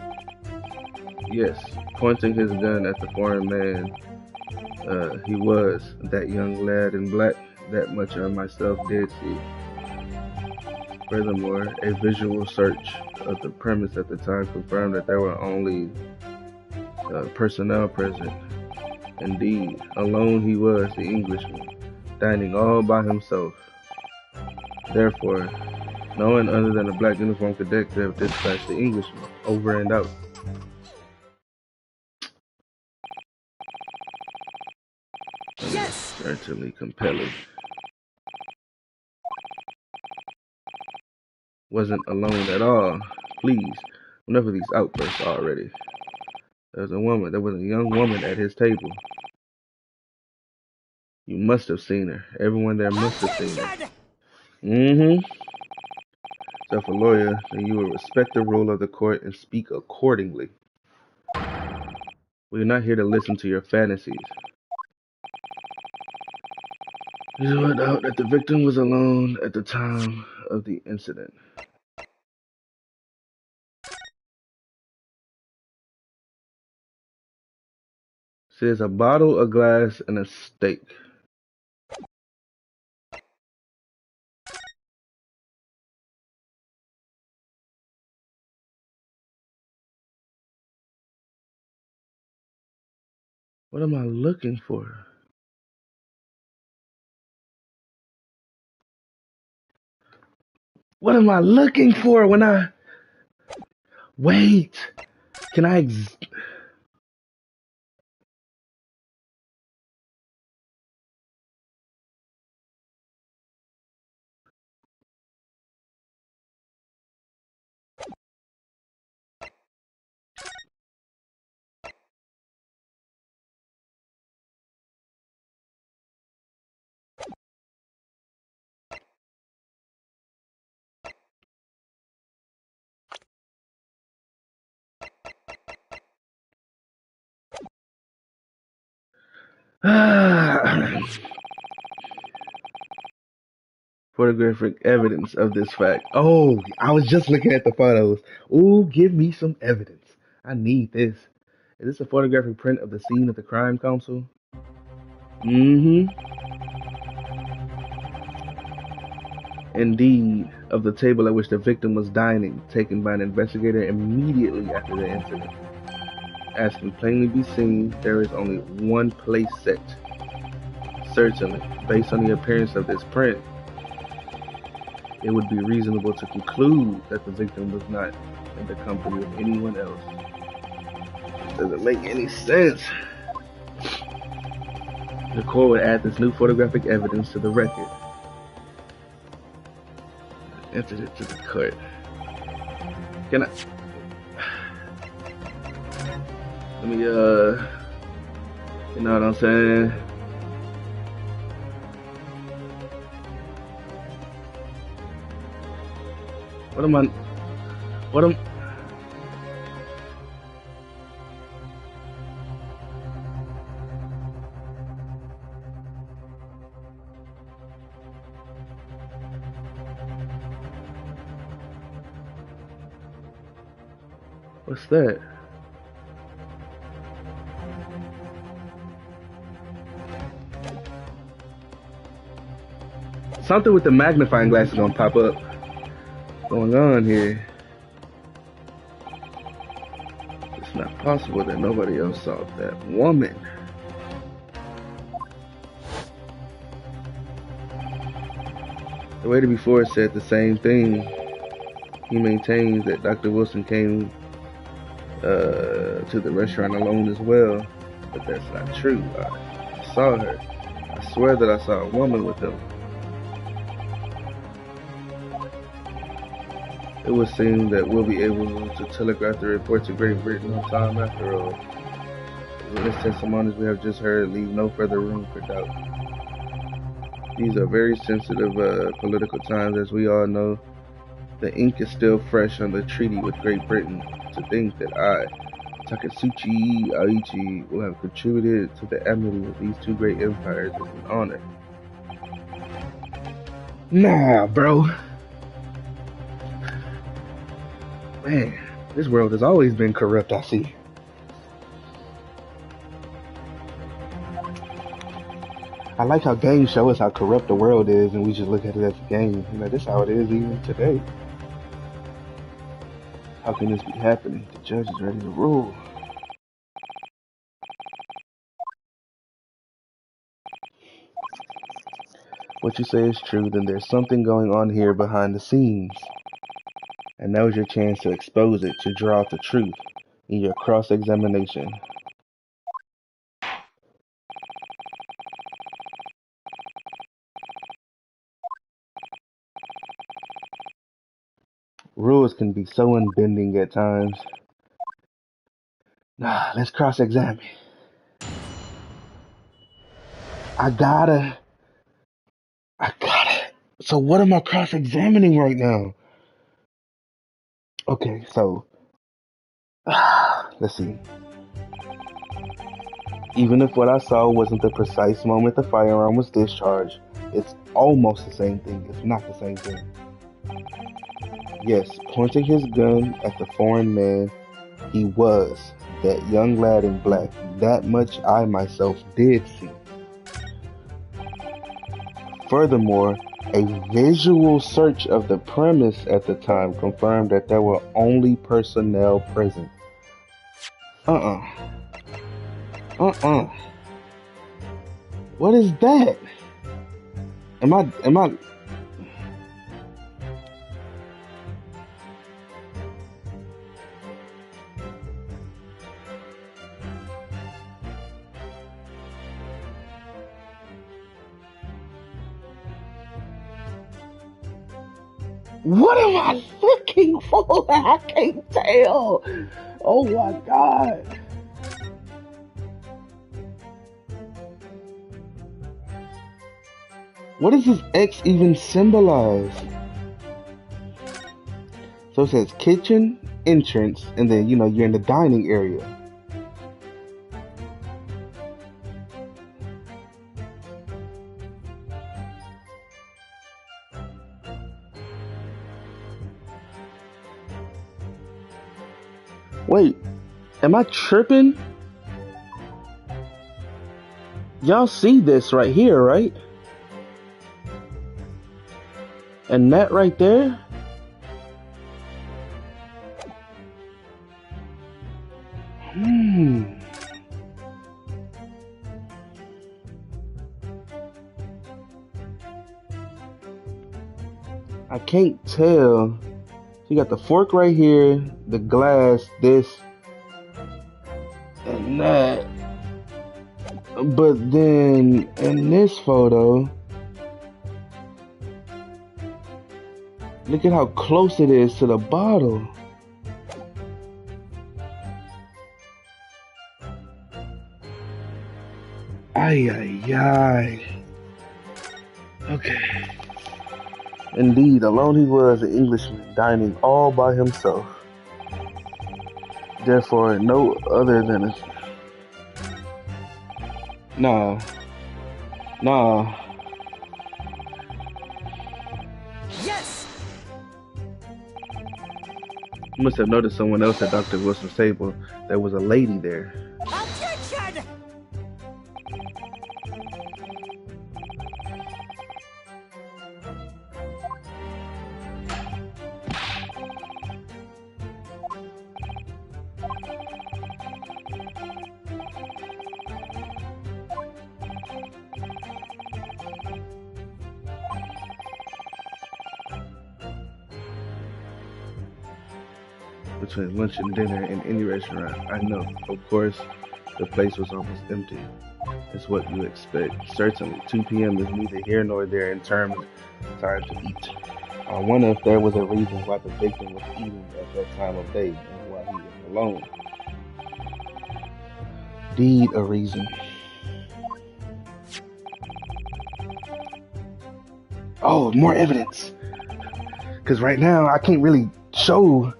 Yes, pointing his gun at the foreign man, he was that young lad in black. That much I myself did see. Furthermore, a visual search of the premise at the time confirmed that there were only personnel present. Indeed, alone he was, the Englishman, dining all by himself. Therefore, no one other than a black uniformed cadet could have dispatched the Englishman over and out. Yes! Certainly compelling. Wasn't alone at all. Please, enough of these outbursts already. There was a young woman at his table. You must have seen her. Everyone there must have seen her. So if a lawyer, then you will respect the rule of the court and speak accordingly. We are not here to listen to your fantasies. There's no doubt that the victim was alone at the time of the incident. Says a bottle, a glass, and a steak. What am I looking for? What am I looking for when I... Wait! Can I... Photographic evidence of this fact. Oh, I was just looking at the photos. Ooh, give me some evidence. I need this. Is this a photographic print of the scene of the crime, counsel? Mm-hmm. Indeed, of the table at which the victim was dining, taken by an investigator immediately after the incident. As can plainly be seen, there is only one place set. Certainly, based on the appearance of this print, it would be reasonable to conclude that the victim was not in the company of anyone else. Doesn't make any sense. The court would add this new photographic evidence to the record. Entered it to the court. Can I... Let me, you know what I'm saying? What am... What's that? Something with the magnifying glass is gonna pop up. What's going on here? It's not possible that nobody else saw that woman. The waiter before said the same thing. He maintains that Dr. Wilson came to the restaurant alone as well, but that's not true. I saw her. I swear that I saw a woman with him. It would seem that we'll be able to telegraph the report to Great Britain on time after all. The witness testimonies we have just heard leave no further room for doubt. These are very sensitive political times, as we all know. The ink is still fresh on the treaty with Great Britain. To think that I, Takatsuchi Aichi, will have contributed to the amity of these two great empires is an honor. Nah, bro. Man, this world has always been corrupt, I see. I like how games show us how corrupt the world is, and we just look at it as a game. You know, this is how it is even today. How can this be happening? The judge is ready to rule. What you say is true, then there's something going on here behind the scenes. And now is your chance to expose it, to draw out the truth in your cross-examination. Rules can be so unbending at times. Nah, let's cross-examine. I gotta. So what am I cross-examining right now? Okay, so let's see. Even if what I saw wasn't the precise moment the firearm was discharged, it's almost the same thing, if not the same thing. Yes, pointing his gun at the foreign man, he was that young lad in black. That much I myself did see. Furthermore, a visual search of the premise at the time confirmed that there were only personnel present. What is that? Am I What am I looking for? I can't tell. Oh my God. What does this X even symbolize? So it says kitchen, entrance, and then, you're in the dining area. Wait, am I tripping? Y'all see this right here, right? And that right there? I can't tell. So you got the fork right here, the glass, this, and that. But then in this photo, look at how close it is to the bottle. Ay, ay, ay. Okay. Indeed, alone he was, an Englishman, dining all by himself. Therefore, no other than a... Nah. Yes. You must have noticed someone else at Dr. Wilson's table. There was a lady there. Attention! Between lunch and dinner in any restaurant, I know. Of course, the place was almost empty. It's what you expect. Certainly, 2 p.m. is neither here nor there in terms of time to eat. I wonder if there was a reason why the victim was eating at that time of day and why he was alone. Indeed, a reason. Oh, more evidence. Because right now, I can't really show.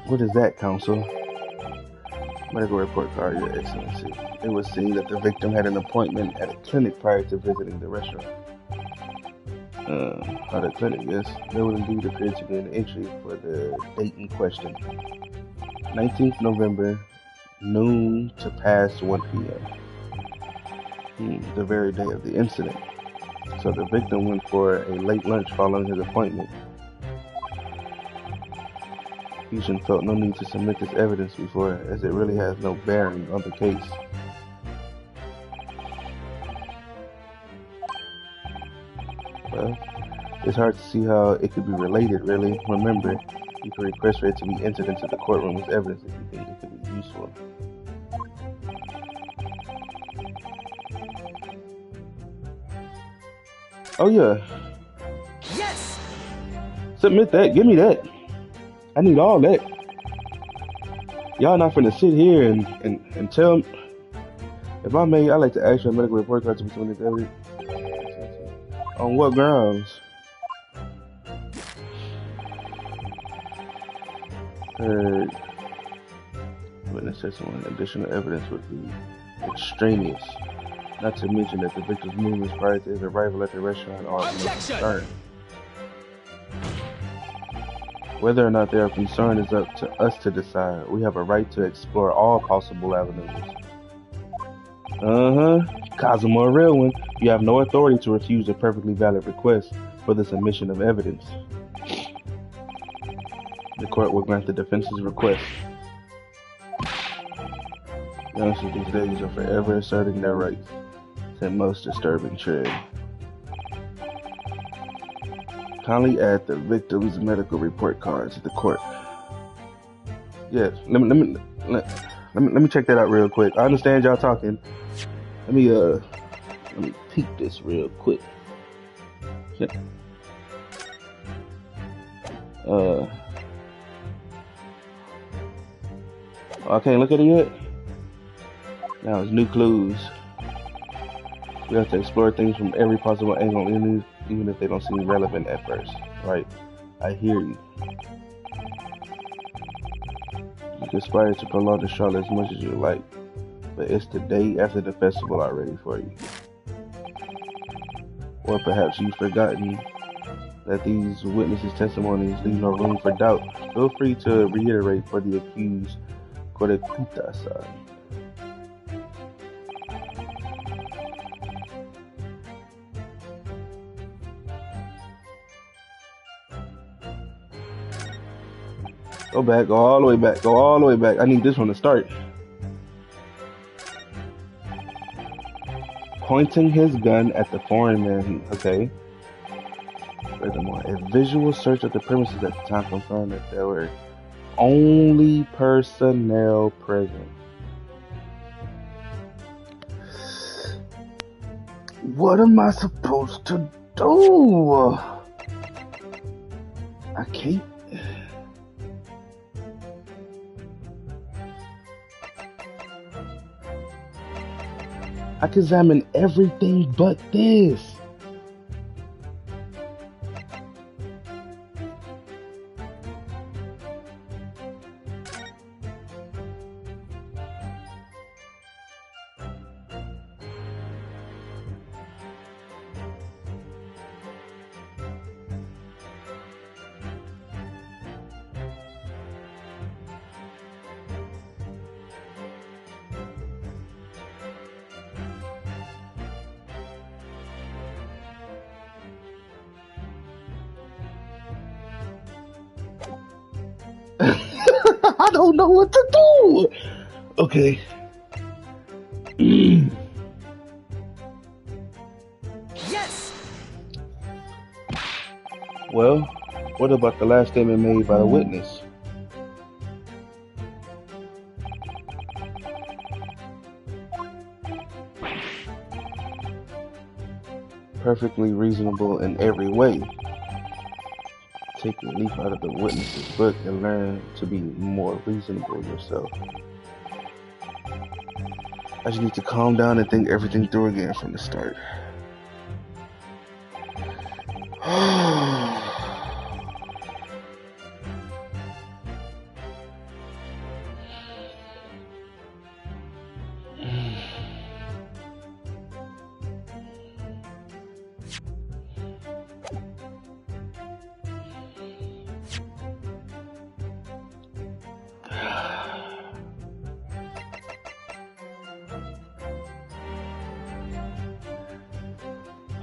What is that, counsel? Medical report card, Your Excellency. It was seen that the victim had an appointment at a clinic prior to visiting the restaurant. At a clinic, yes. There would indeed appear to be an entry for the date in question. 19th November, noon to past 1 p.m. The very day of the incident. So the victim went for a late lunch following his appointment. Houston felt no need to submit this evidence before, as it really has no bearing on the case. Well, it's hard to see how it could be related, really. Remember, you can request for it to be entered into the courtroom as evidence if you think it could be useful. Oh yeah. Yes. Submit that. Give me that. I need all that. Y'all not finna sit here and tell me. If I may, I'd like to ask you a medical report card to be submitted to every... On what grounds? Heard. Witness testimony. Additional evidence would be extraneous. Not to mention that the victim's movements prior to his arrival at the restaurant are of no concern. Whether or not they are concerned is up to us to decide. We have a right to explore all possible avenues. Cosmo, a real one. You have no authority to refuse a perfectly valid request for the submission of evidence. The court will grant the defense's request. Youngsters these days are forever asserting their rights. It's a most disturbing trend. Kindly add the victim's medical report card to the court. Yes, let me check that out real quick. I understand y'all talking. Let me peek this real quick. I can't look at it yet. Now it's new clues. We have to explore things from every possible angle, even if they don't seem relevant at first. Right? I hear you. You can aspire to prolong the trial as much as you like, but it's the day after the festival already for you. Or perhaps you've forgotten that these witnesses' testimonies leave no room for doubt. Feel free to reiterate for the accused Korekuta-san. Go back, go all the way back, go all the way back. I need this one to start. Pointing his gun at the foreign man, okay. Furthermore, a visual search of the premises at the time confirmed that there were only personnel present. What am I supposed to do? I can't. I can examine everything but this. I don't know what to do. Okay. Yes. Well, what about the last statement made by the witness? Perfectly reasonable in every way. Take a leaf out of the witness's book and learn to be more reasonable yourself. I just need to calm down and think everything through again from the start.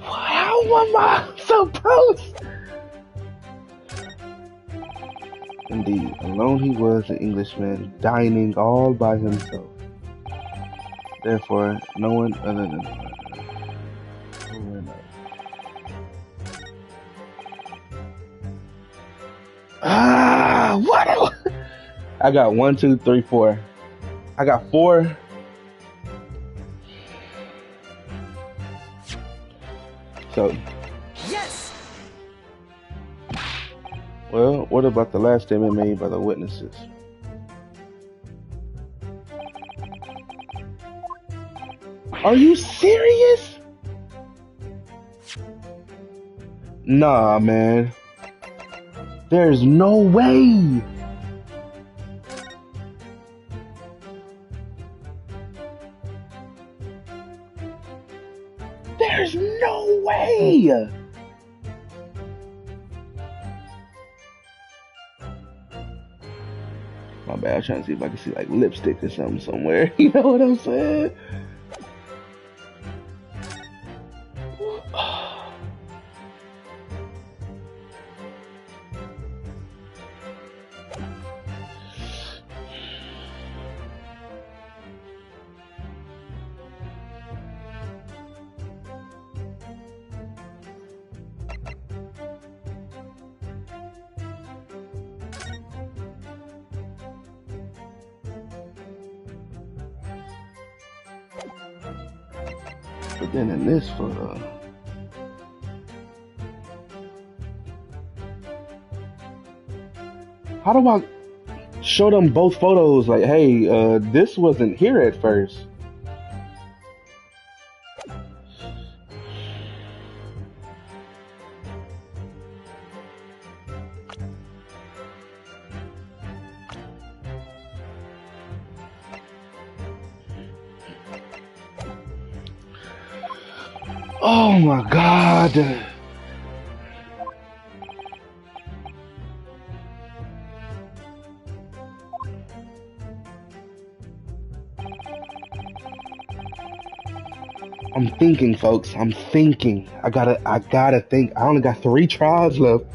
How am I supposed? Indeed, alone he was, an Englishman, dining all by himself. Therefore, no one other than what? I got 1, 2, 3, 4. I got 4. So, Yes. well, what about the last statement made by the witnesses? Are you serious? Nah, man. There's no way. There's no way. bad. I'm trying to see if I can see like lipstick or something somewhere. You know what I'm saying? But then in this photo, how do I show them both photos? Like, hey, this wasn't here at first. Oh my God. I'm thinking, folks. I'm thinking. I gotta think. I only got 3 tries left.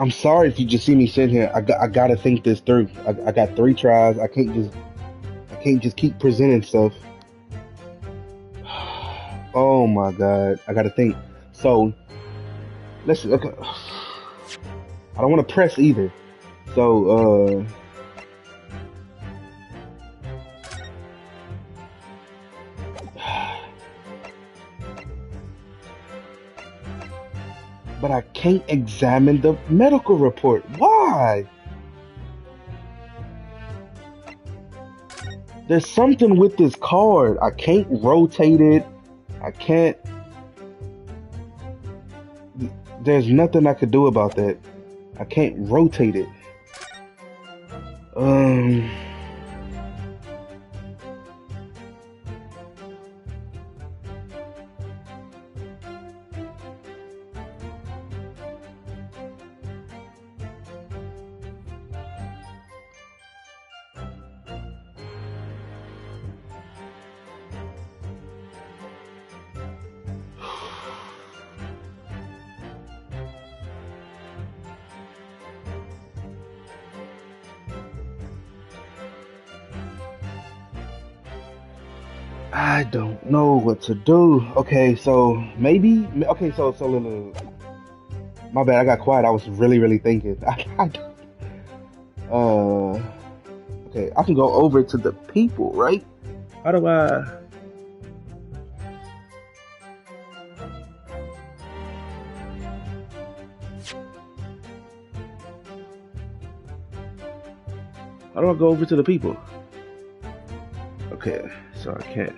I'm sorry if you just see me sitting here. I gotta think this through. I got 3 tries. I can't just keep presenting stuff. Oh my God. I gotta think. So let's okay. I don't want to press either. So but I can't examine the medical report. Why? There's something with this card. I can't rotate it. I can't. There's nothing I could do about that. I can't rotate it. I don't know what to do. Okay, so maybe. Okay, so my bad. I got quiet. I was really thinking. Okay, I can go over to the people, right? How do I? How do I go over to the people? Okay, so I can't.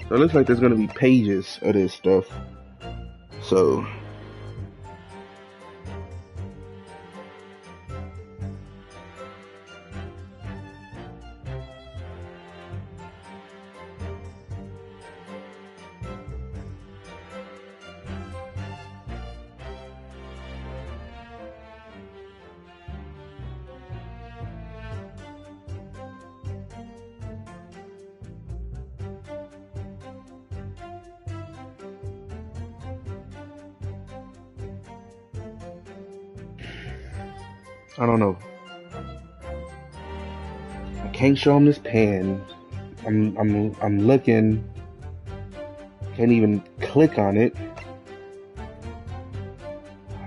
So it looks like there's gonna be pages of this stuff. So I don't know. I can't show him this pen. I'm looking. Can't even click on it.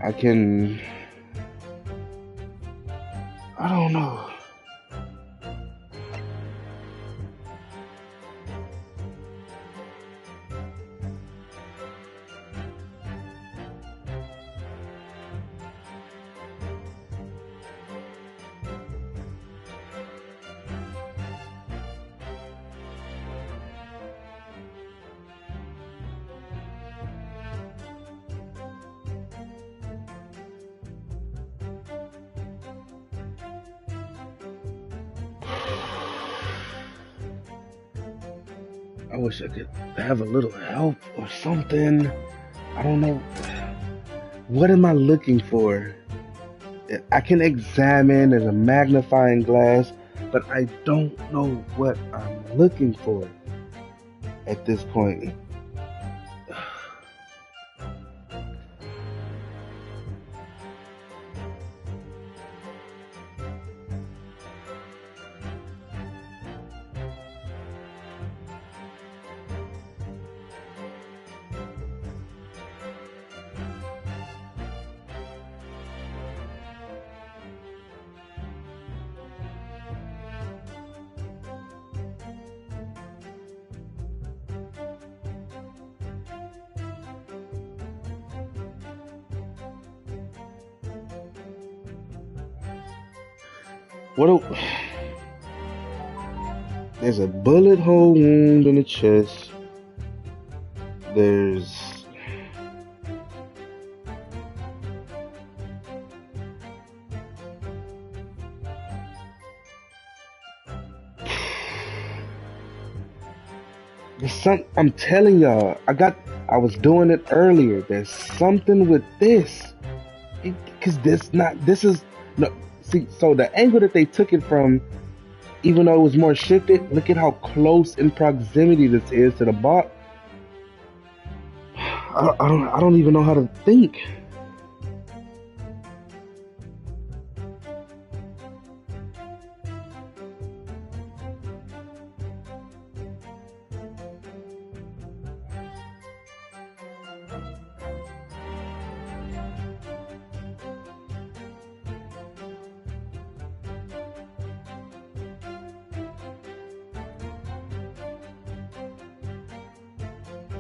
I don't know. I wish I could have a little help or something. I don't know. What am I looking for? I can examine as a magnifying glass, but I don't know what I'm looking for at this point. There's a bullet hole wound in the chest. There's I'm telling y'all, I was doing it earlier. There's something with this. Because so the angle that they took it from, even though it was more shifted, look at how close in proximity this is to the bot. I don't even know how to think.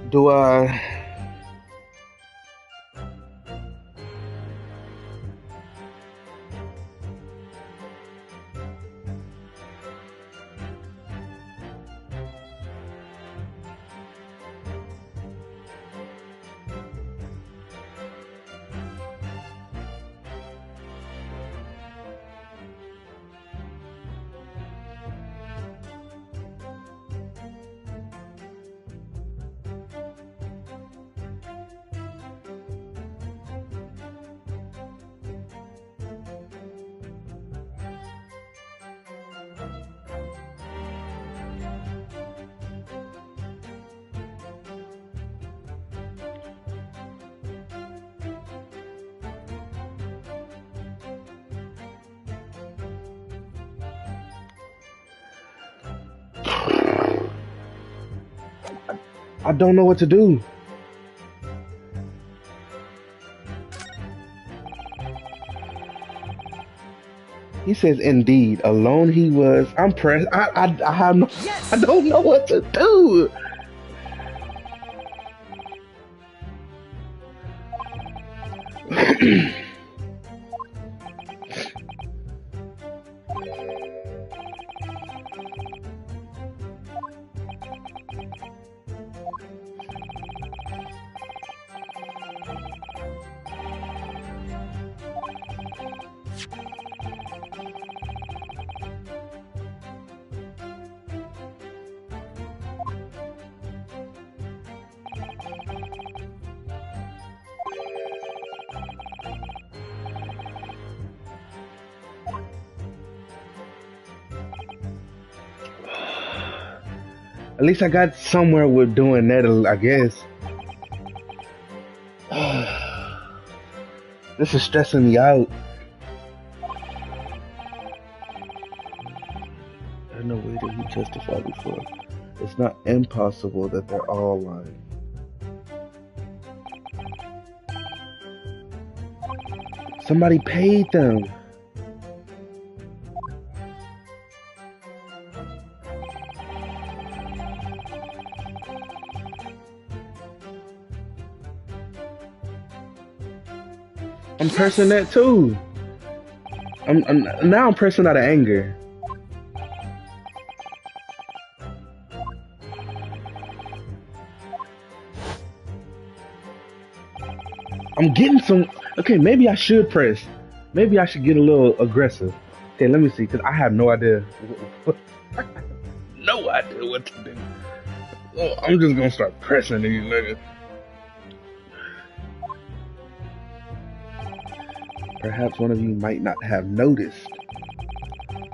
Do I? I don't know what to do. He says, indeed, alone he was. I'm pressed. I have no, Yes! I don't know what to do. At least I got somewhere with doing that, I guess. This is stressing me out. There's no way that he testified before. It's not impossible that they're all lying. Somebody paid them. I'm pressing that too. I'm pressing out of anger. I'm getting some. Okay, maybe I should press. Maybe I should get a little aggressive. Okay, let me see, because I have no idea. No idea what to do. Oh, I'm just gonna start pressing these niggas. Perhaps one of you might not have noticed,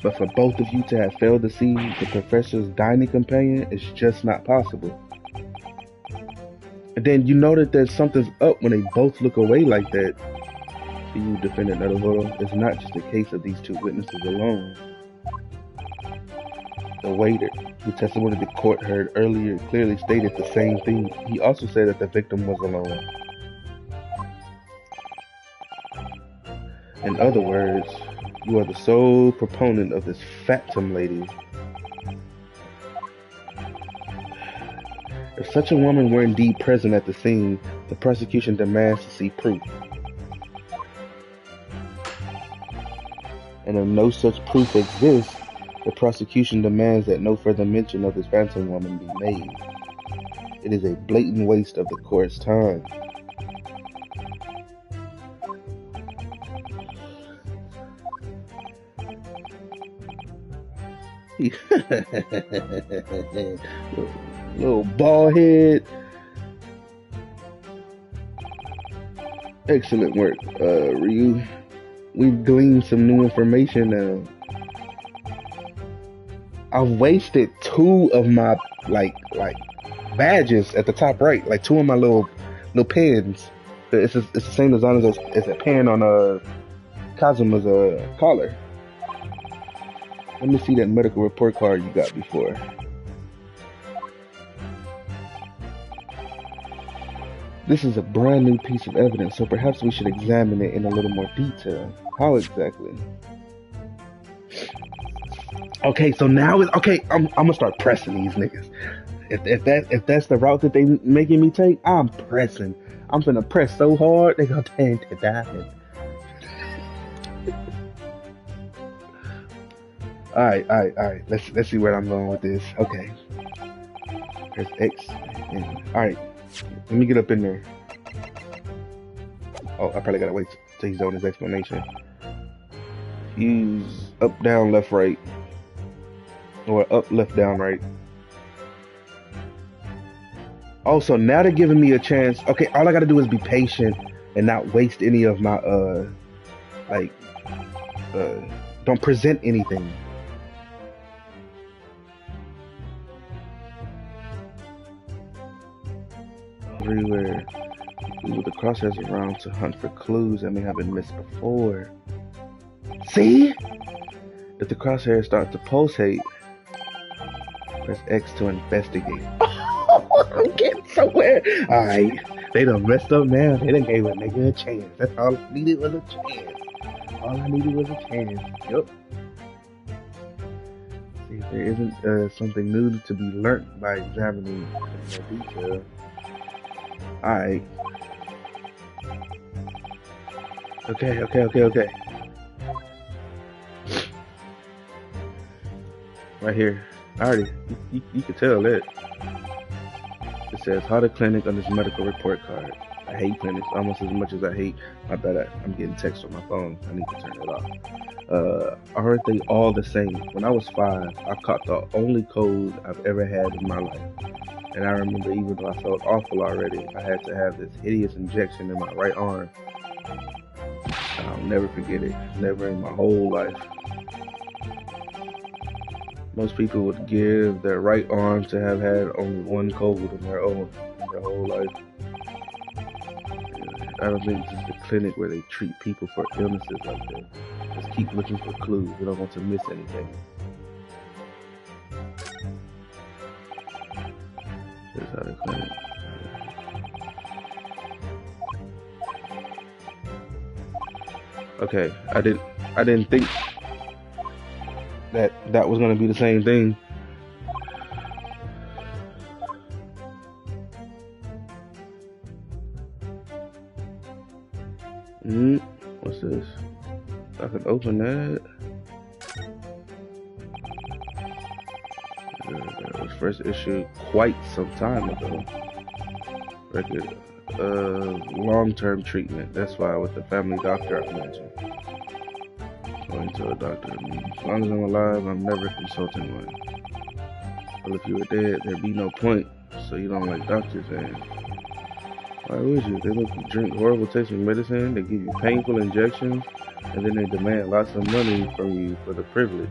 but for both of you to have failed to see the professor's dining companion is just not possible. And then you know that something's up when they both look away like that. To you, defendant Nethervotto, it's not just a case of these two witnesses alone. The waiter, who testified the court heard earlier, clearly stated the same thing. He also said that the victim was alone. In other words, you are the sole proponent of this phantom lady. If such a woman were indeed present at the scene, the prosecution demands to see proof. And if no such proof exists, the prosecution demands that no further mention of this phantom woman be made. It is a blatant waste of the court's time. Little bald head. Excellent work, Ryu. We've gleaned some new information now. I've wasted 2 of my like badges at the top right, like 2 of my little pins. It's the same design as a pin on Kazuma's collar. Let me see that medical report card you got before. This is a brand new piece of evidence, so perhaps we should examine it in a little more detail. How exactly? Okay, so now it's okay. I'm gonna start pressing these niggas. If that's the route that they making me take, I'm pressing. I'm gonna press so hard they gonna turn to die. All right. Let's see where I'm going with this. Okay. There's X. All right. Let me get up in there. Oh, I probably gotta wait till he's on his explanation. Use up, down, left, right. Or up, left, down, right. Also, now they're giving me a chance. Okay, all I gotta do is be patient and not waste any of my, don't present anything. Everywhere. Move the crosshairs around to hunt for clues that may have been missed before. See? If the crosshairs start to pulsate, press X to investigate. Oh, I'm getting somewhere. Alright. They done messed up now. They done gave a nigga a chance. That's all I needed was a chance. All I needed was a chance. Yup. See if there isn't something new to be learnt by examining in more detail. Alright. Okay. Right here. You can tell that. It says, how the clinic on this medical report card. I hate clinics almost as much as I hate. I'm getting text on my phone. I need to turn it off. Aren't they all the same? When I was 5, I caught the only cold I've ever had in my life. And I remember even though I felt awful already, I had to have this hideous injection in my right arm. I'll never forget it. Never in my whole life. Most people would give their right arm to have had only one cold in their whole life. I don't think this is the clinic where they treat people for illnesses like that. Just keep looking for clues. We don't want to miss anything. Here's how the clinic. Okay, I didn't think that was gonna be the same thing. What's this? I can open that. It was first issued quite some time ago. Record long-term treatment. That's why with the family doctor I mentioned. Going to a doctor. As long as I'm alive, I'm never consulting one. Well, if you were dead, there'd be no point. So you don't like doctors, and Why would you? They make you drink horrible tasting medicine, they give you painful injections, and then they demand lots of money from you for the privilege.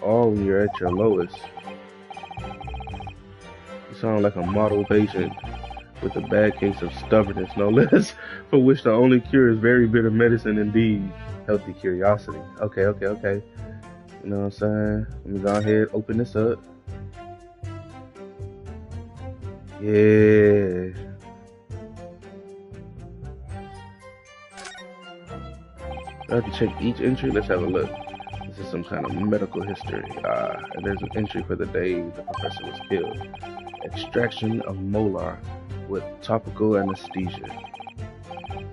All when you're at your lowest. You sound like a model patient with a bad case of stubbornness, no less, for which the only cure is very bitter medicine indeed. Healthy curiosity. Okay, okay, okay. You know what I'm saying? Let me go ahead, open this up. Yeah. I have to check each entry. Let's have a look. This is some kind of medical history. And there's an entry for the day the professor was killed. Extraction of molar with topical anesthesia.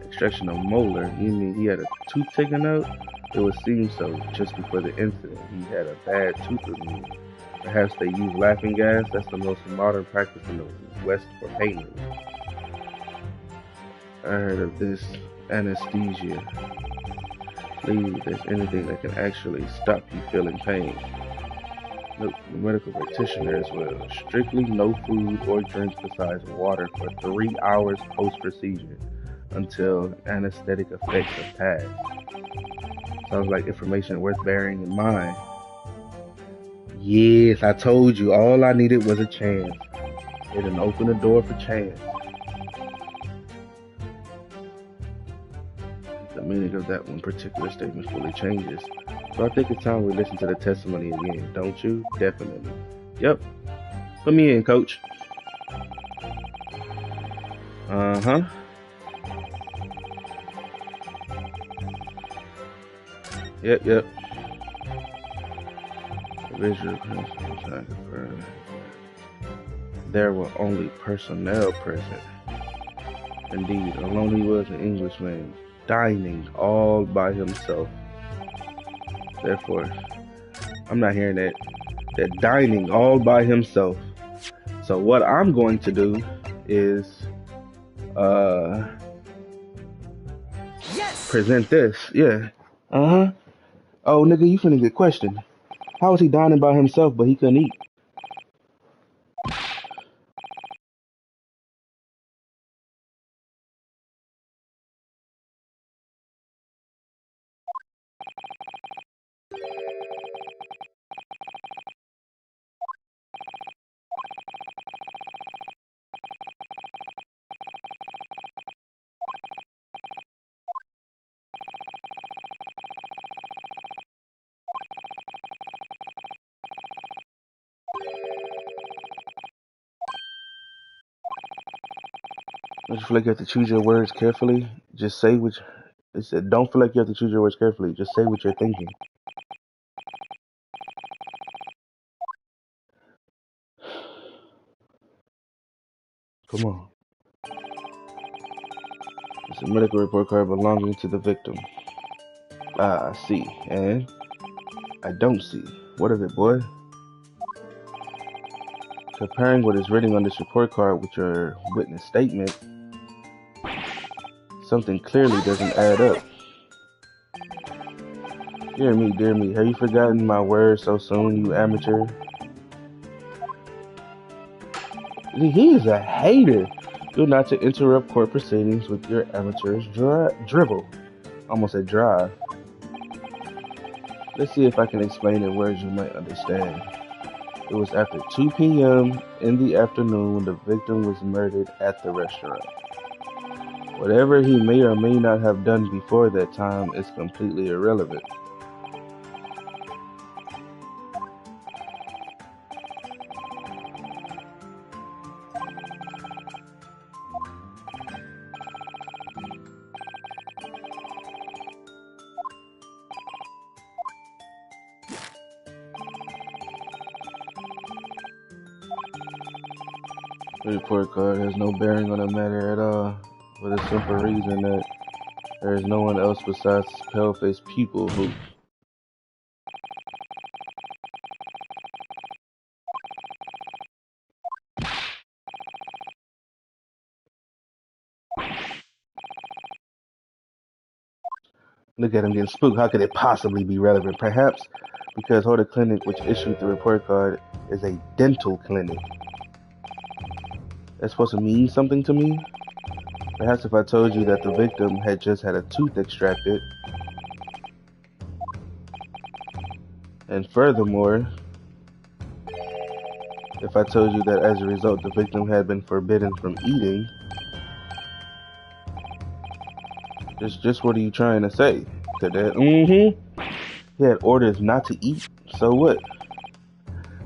Extraction of molar? You mean he had a tooth taken out? It would seem so. Just before the incident, he had a bad tooth removed. Perhaps they use laughing gas. That's the most modern practice in the West for pain relief. I heard of this anesthesia. Please, if there's anything that can actually stop you feeling pain. Nope, the medical practitioner as well. Strictly no food or drinks besides water for 3 hours post-procedure until anesthetic effects have passed. Sounds like information worth bearing in mind. Yes, I told you, all I needed was a chance. It didn't open the door for chance. The meaning of that one particular statement fully changes. So I think it's time we listen to the testimony again, don't you? Definitely. Yep. Put me in, coach. Uh-huh. Yep. Visual confirmed. There were only personnel present. Indeed, alone he was an Englishman, dining all by himself. Therefore, I'm not hearing that. That dining all by himself. So what I'm going to do is Yes! present this. Yeah. Uh-huh. Oh, nigga, you finna get questioned. How was he dining by himself but he couldn't eat? Don't you feel like you have to choose your words carefully? Just say what it said. Don't feel like you have to choose your words carefully. Just say what you're thinking. Come on. It's a medical report card belonging to the victim. Ah, I see. And I don't see. What of it, boy? Comparing what is written on this report card with your witness statement, something clearly doesn't add up. Dear me, have you forgotten my words so soon, you amateur? He is a hater. You're not to interrupt court proceedings with your amateur's drivel. Almost said drive. Let's see if I can explain in words you might understand. It was after 2 p.m. in the afternoon when the victim was murdered at the restaurant. Whatever he may or may not have done before that time is completely irrelevant. The report card has no bearing on the matter at all, for the simple reason that there is no one else besides this pale-faced pupil who... Look at him getting spooked. How could it possibly be relevant? Perhaps because Horta Clinic, which issued the report card, is a dental clinic. That's supposed to mean something to me? Perhaps if I told you that the victim had just had a tooth extracted, and furthermore, if I told you that as a result the victim had been forbidden from eating, just what are you trying to say? Cadet? He had orders not to eat, so what?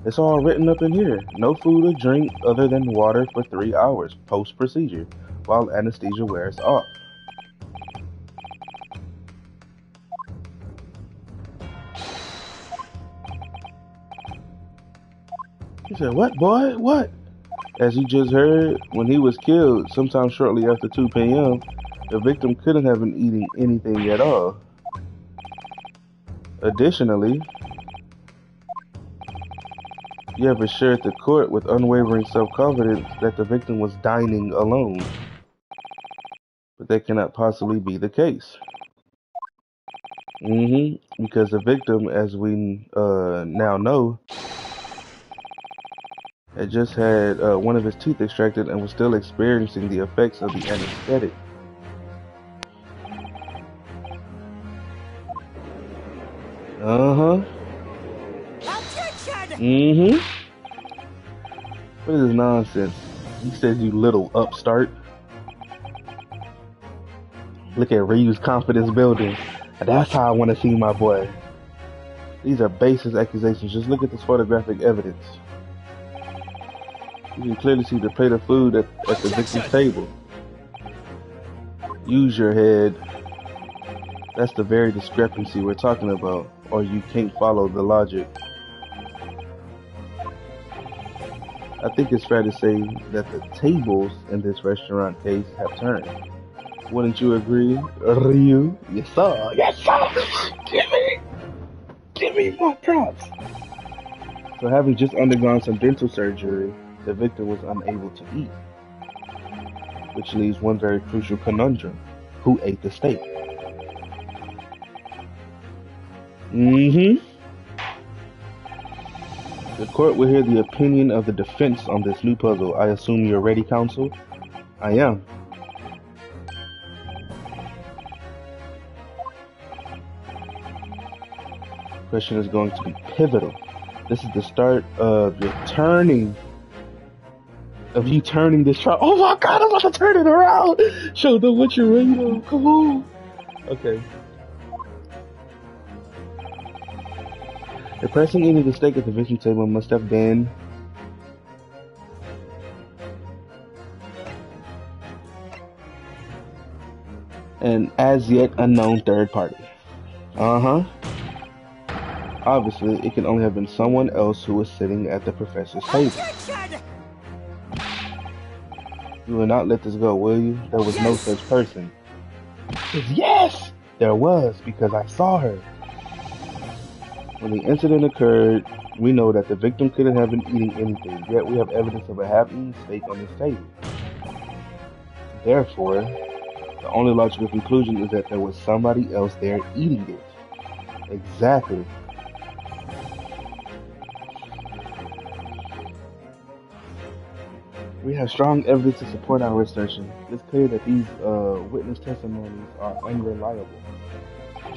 It's all written up in here. No food or drink other than water for 3 hours post-procedure while anesthesia wears off. He said, "What, boy? What?" As you just heard, when he was killed, sometime shortly after 2 p.m., the victim couldn't have been eating anything at all. Additionally, you have assured the court with unwavering self-confidence that the victim was dining alone. But that cannot possibly be the case. Because the victim, as we now know, had just had one of his teeth extracted and was still experiencing the effects of the anesthetic. What is this nonsense? He says, "You little upstart." Look at Ryu's confidence building. That's how I want to see my boy. These are baseless accusations. Just look at this photographic evidence. You can clearly see the plate of food at the victim's table. Use your head. That's the very discrepancy we're talking about, or you can't follow the logic. I think it's fair to say that the tables in this restaurant case have turned. Wouldn't you agree, Ryu? Yes, sir. Yes, sir. Give me more props. So, having just undergone some dental surgery, the victim was unable to eat, which leaves one very crucial conundrum: who ate the steak? The court will hear the opinion of the defense on this new puzzle. I assume you're ready, counsel? I am. Question is going to be pivotal. This is the start of your turning. Of you turning this trial. Oh my god, I'm about to turn it around! Show them what you're ready to. Come on! Okay. The person eating the steak at the victim table must have been an as yet unknown third party. Obviously, it can only have been someone else who was sitting at the professor's table. You will not let this go, will you? There was no such person. Yes! There was, because I saw her. When the incident occurred, we know that the victim couldn't have been eating anything, yet we have evidence of a half-eaten steak on this table. Therefore, the only logical conclusion is that there was somebody else there eating it. Exactly. We have strong evidence to support our assertion. It's clear that these witness testimonies are unreliable.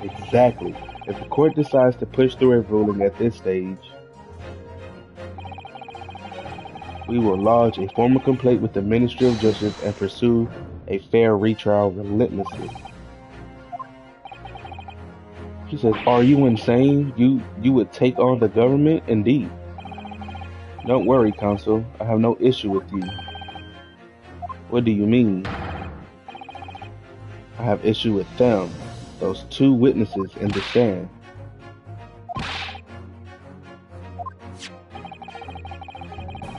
Exactly. If the court decides to push through a ruling at this stage, we will lodge a formal complaint with the Ministry of Justice and pursue a fair retrial relentlessly. She says, "Are you insane? You would take on the government? Indeed. Don't worry, counsel. I have no issue with you." What do you mean? I have issue with them. Those two witnesses in the stand.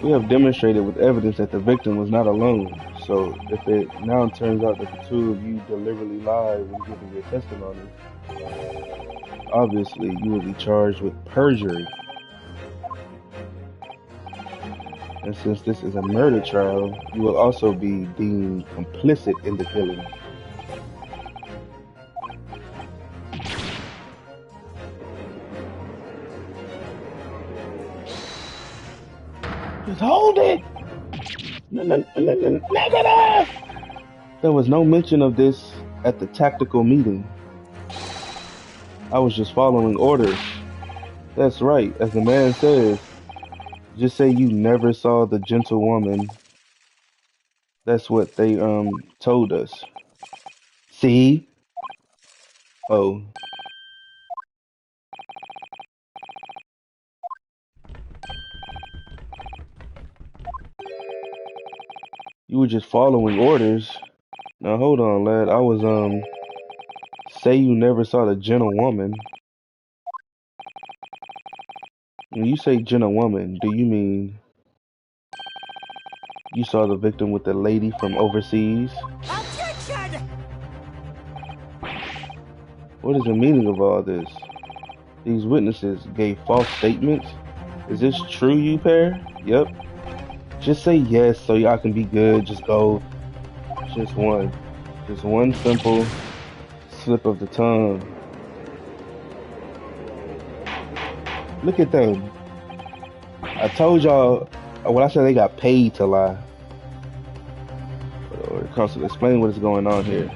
We have demonstrated with evidence that the victim was not alone. So if it now turns out that the two of you deliberately lied when giving your testimony, obviously you will be charged with perjury. And since this is a murder trial, you will also be deemed complicit in the killing. Just hold it! Negative! There was no mention of this at the tactical meeting. I was just following orders. That's right, as the man says. Just say you never saw the gentlewoman. That's what they told us. See? Oh. You were just following orders. Now hold on, lad. I was say you never saw the gentlewoman. When you say gentlewoman, do you mean you saw the victim with the lady from overseas? Attention! What is the meaning of all this? These witnesses gave false statements? Is this true, you pair? Yep. Just say yes so y'all can be good. Just go. Just one. Just one simple slip of the tongue. Look at them. I told y'all when I said they got paid to lie. Or constantly explain what is going on here.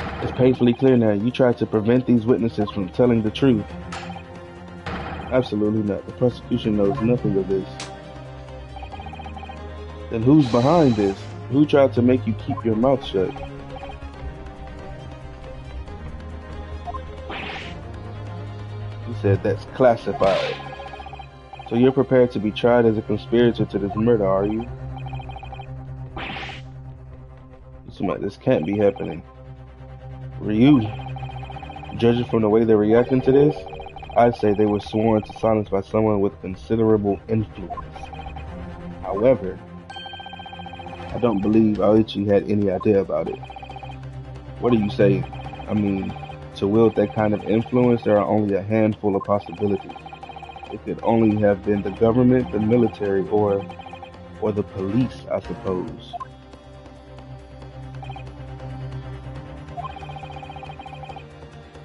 It's painfully clear now. You tried to prevent these witnesses from telling the truth. Absolutely not. The prosecution knows nothing of this. Then who's behind this? Who tried to make you keep your mouth shut? He said that's classified. So you're prepared to be tried as a conspirator to this murder, are you? This can't be happening. Ryu, judging from the way they're reacting to this, I'd say they were sworn to silence by someone with considerable influence. However, I don't believe Aichi had any idea about it. What do you say? I mean, to wield that kind of influence, there are only a handful of possibilities. It could only have been the government, the military, or the police, I suppose.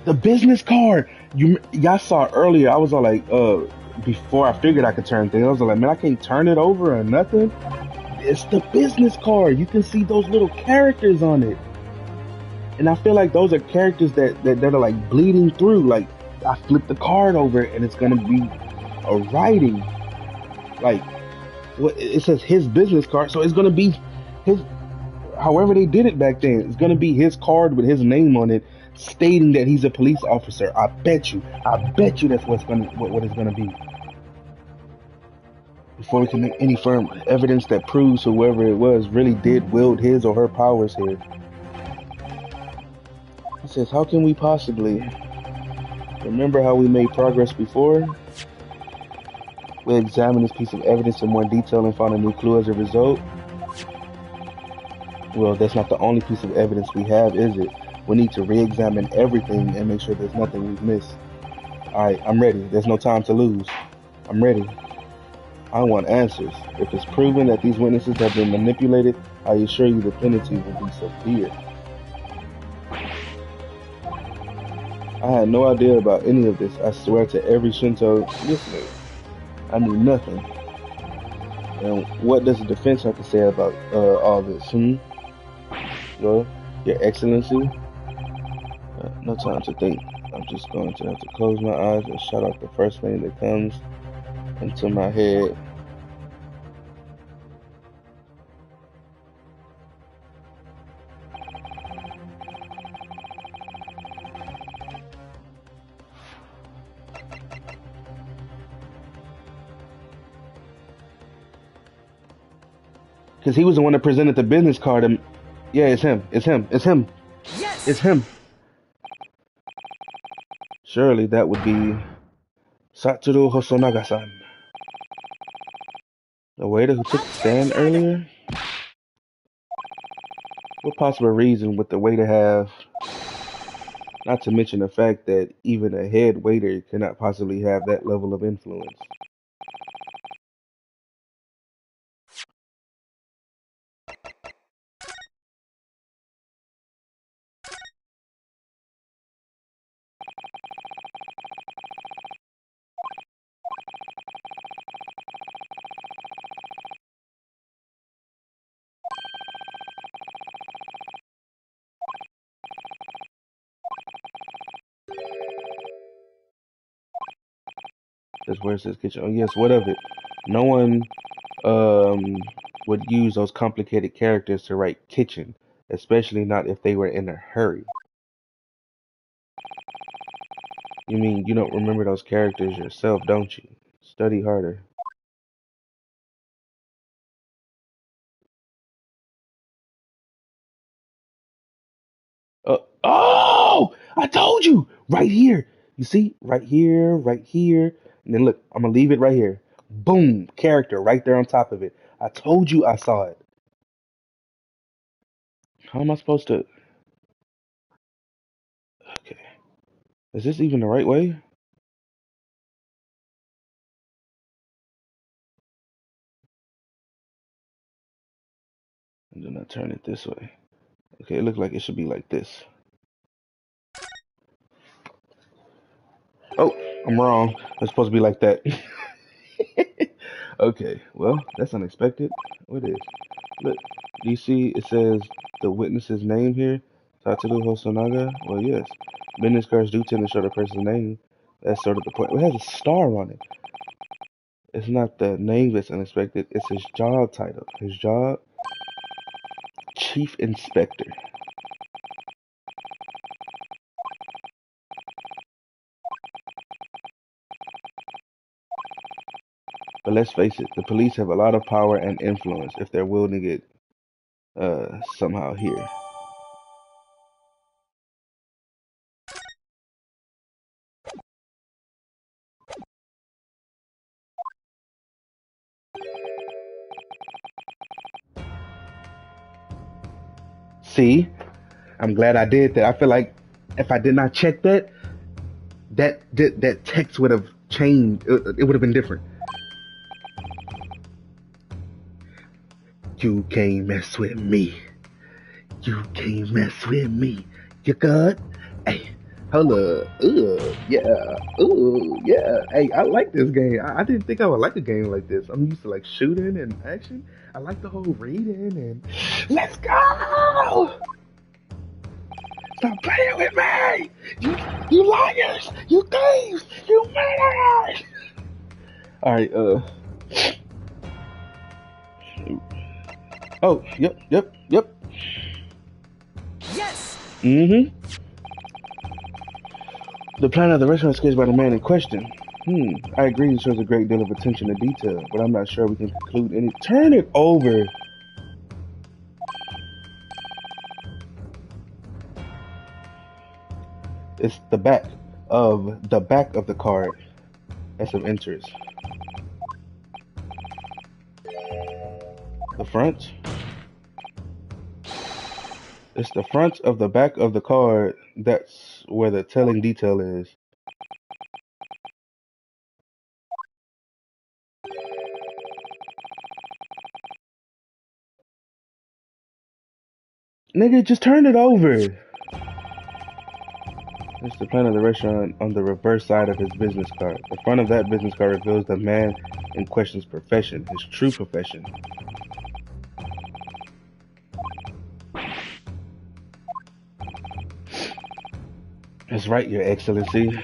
The business card! Y'all saw earlier, I was all like, before I figured I could turn things, I was like, man, I can't turn it over or nothing. It's the business card. You can see those little characters on it. And I feel like those are characters that are like bleeding through. Like, I flip the card over and it's gonna be a writing. Like, what it says his business card, so it's gonna be his, however they did it back then, it's gonna be his card with his name on it, stating that he's a police officer. I bet you that's what it's gonna be. Before we can make any firm evidence that proves whoever it was really did wield his or her powers here. He says, how can we possibly remember how we made progress before? We examined this piece of evidence in more detail and found a new clue as a result. Well, that's not the only piece of evidence we have, is it? We need to re-examine everything and make sure there's nothing we've missed. Alright, I'm ready. There's no time to lose. I'm ready. I want answers. If it's proven that these witnesses have been manipulated, I assure you the penalty will be severe. I had no idea about any of this. I swear to every Shinto listener, I knew nothing. And what does the defense have to say about all this? Well, Your Excellency, no time to think. I'm just going to have to close my eyes and shout out the first name that comes into my head. Because he was the one that presented the business card. And yeah, it's him. It's him. It's him. Yes! It's him. Surely that would be Satoru Hosonaga-san, the waiter who took the stand earlier. What possible reason would the waiter have? Not to mention the fact that even a head waiter cannot possibly have that level of influence. That's where it says kitchen. Oh yes, what of it? No one would use those complicated characters to write kitchen, especially not if they were in a hurry. You mean you don't remember those characters yourself, don't you? Study harder. Oh! I told you! Right here! You see? Right here, right here. And then look, I'm gonna leave it right here. Boom! Character right there on top of it. I told you I saw it. How am I supposed to? Okay. Is this even the right way? And then I turn it this way. Okay, it looks like it should be like this. Oh, I'm wrong. It's supposed to be like that. Okay, well, that's unexpected. What is? Look, do you see it says the witness's name here? Satoru Hosonaga? Well, yes. Business cards do tend to show the person's name. That's sort of the point. It has a star on it. It's not the name that's unexpected, it's his job title. His job? Chief Inspector. But let's face it, the police have a lot of power and influence if they're willing to get somehow here. See? I'm glad I did that. I feel like if I did not check that, that text would have changed. It would have been different. You can't mess with me. You can't mess with me. You good? Hey, hold up. Yeah. Ooh, yeah. Hey, I like this game. I didn't think I would like a game like this. I'm used to like shooting and action. I like the whole reading and let's go. Stop playing with me! You liars! You thieves! You murderers! Alright, oh, yep. Yes! Mm-hmm. The plan of the restaurant sketched by the man in question. I agree it shows a great deal of attention to detail, but I'm not sure we can conclude any. Turn it over! It's the back of the card that's of interest. The front? It's the front of the back of the card that's where the telling detail is. Nigga, just turn it over! It's the plan of the restaurant on the reverse side of his business card. The front of that business card reveals the man in question's profession, his true profession. That's right, Your Excellency.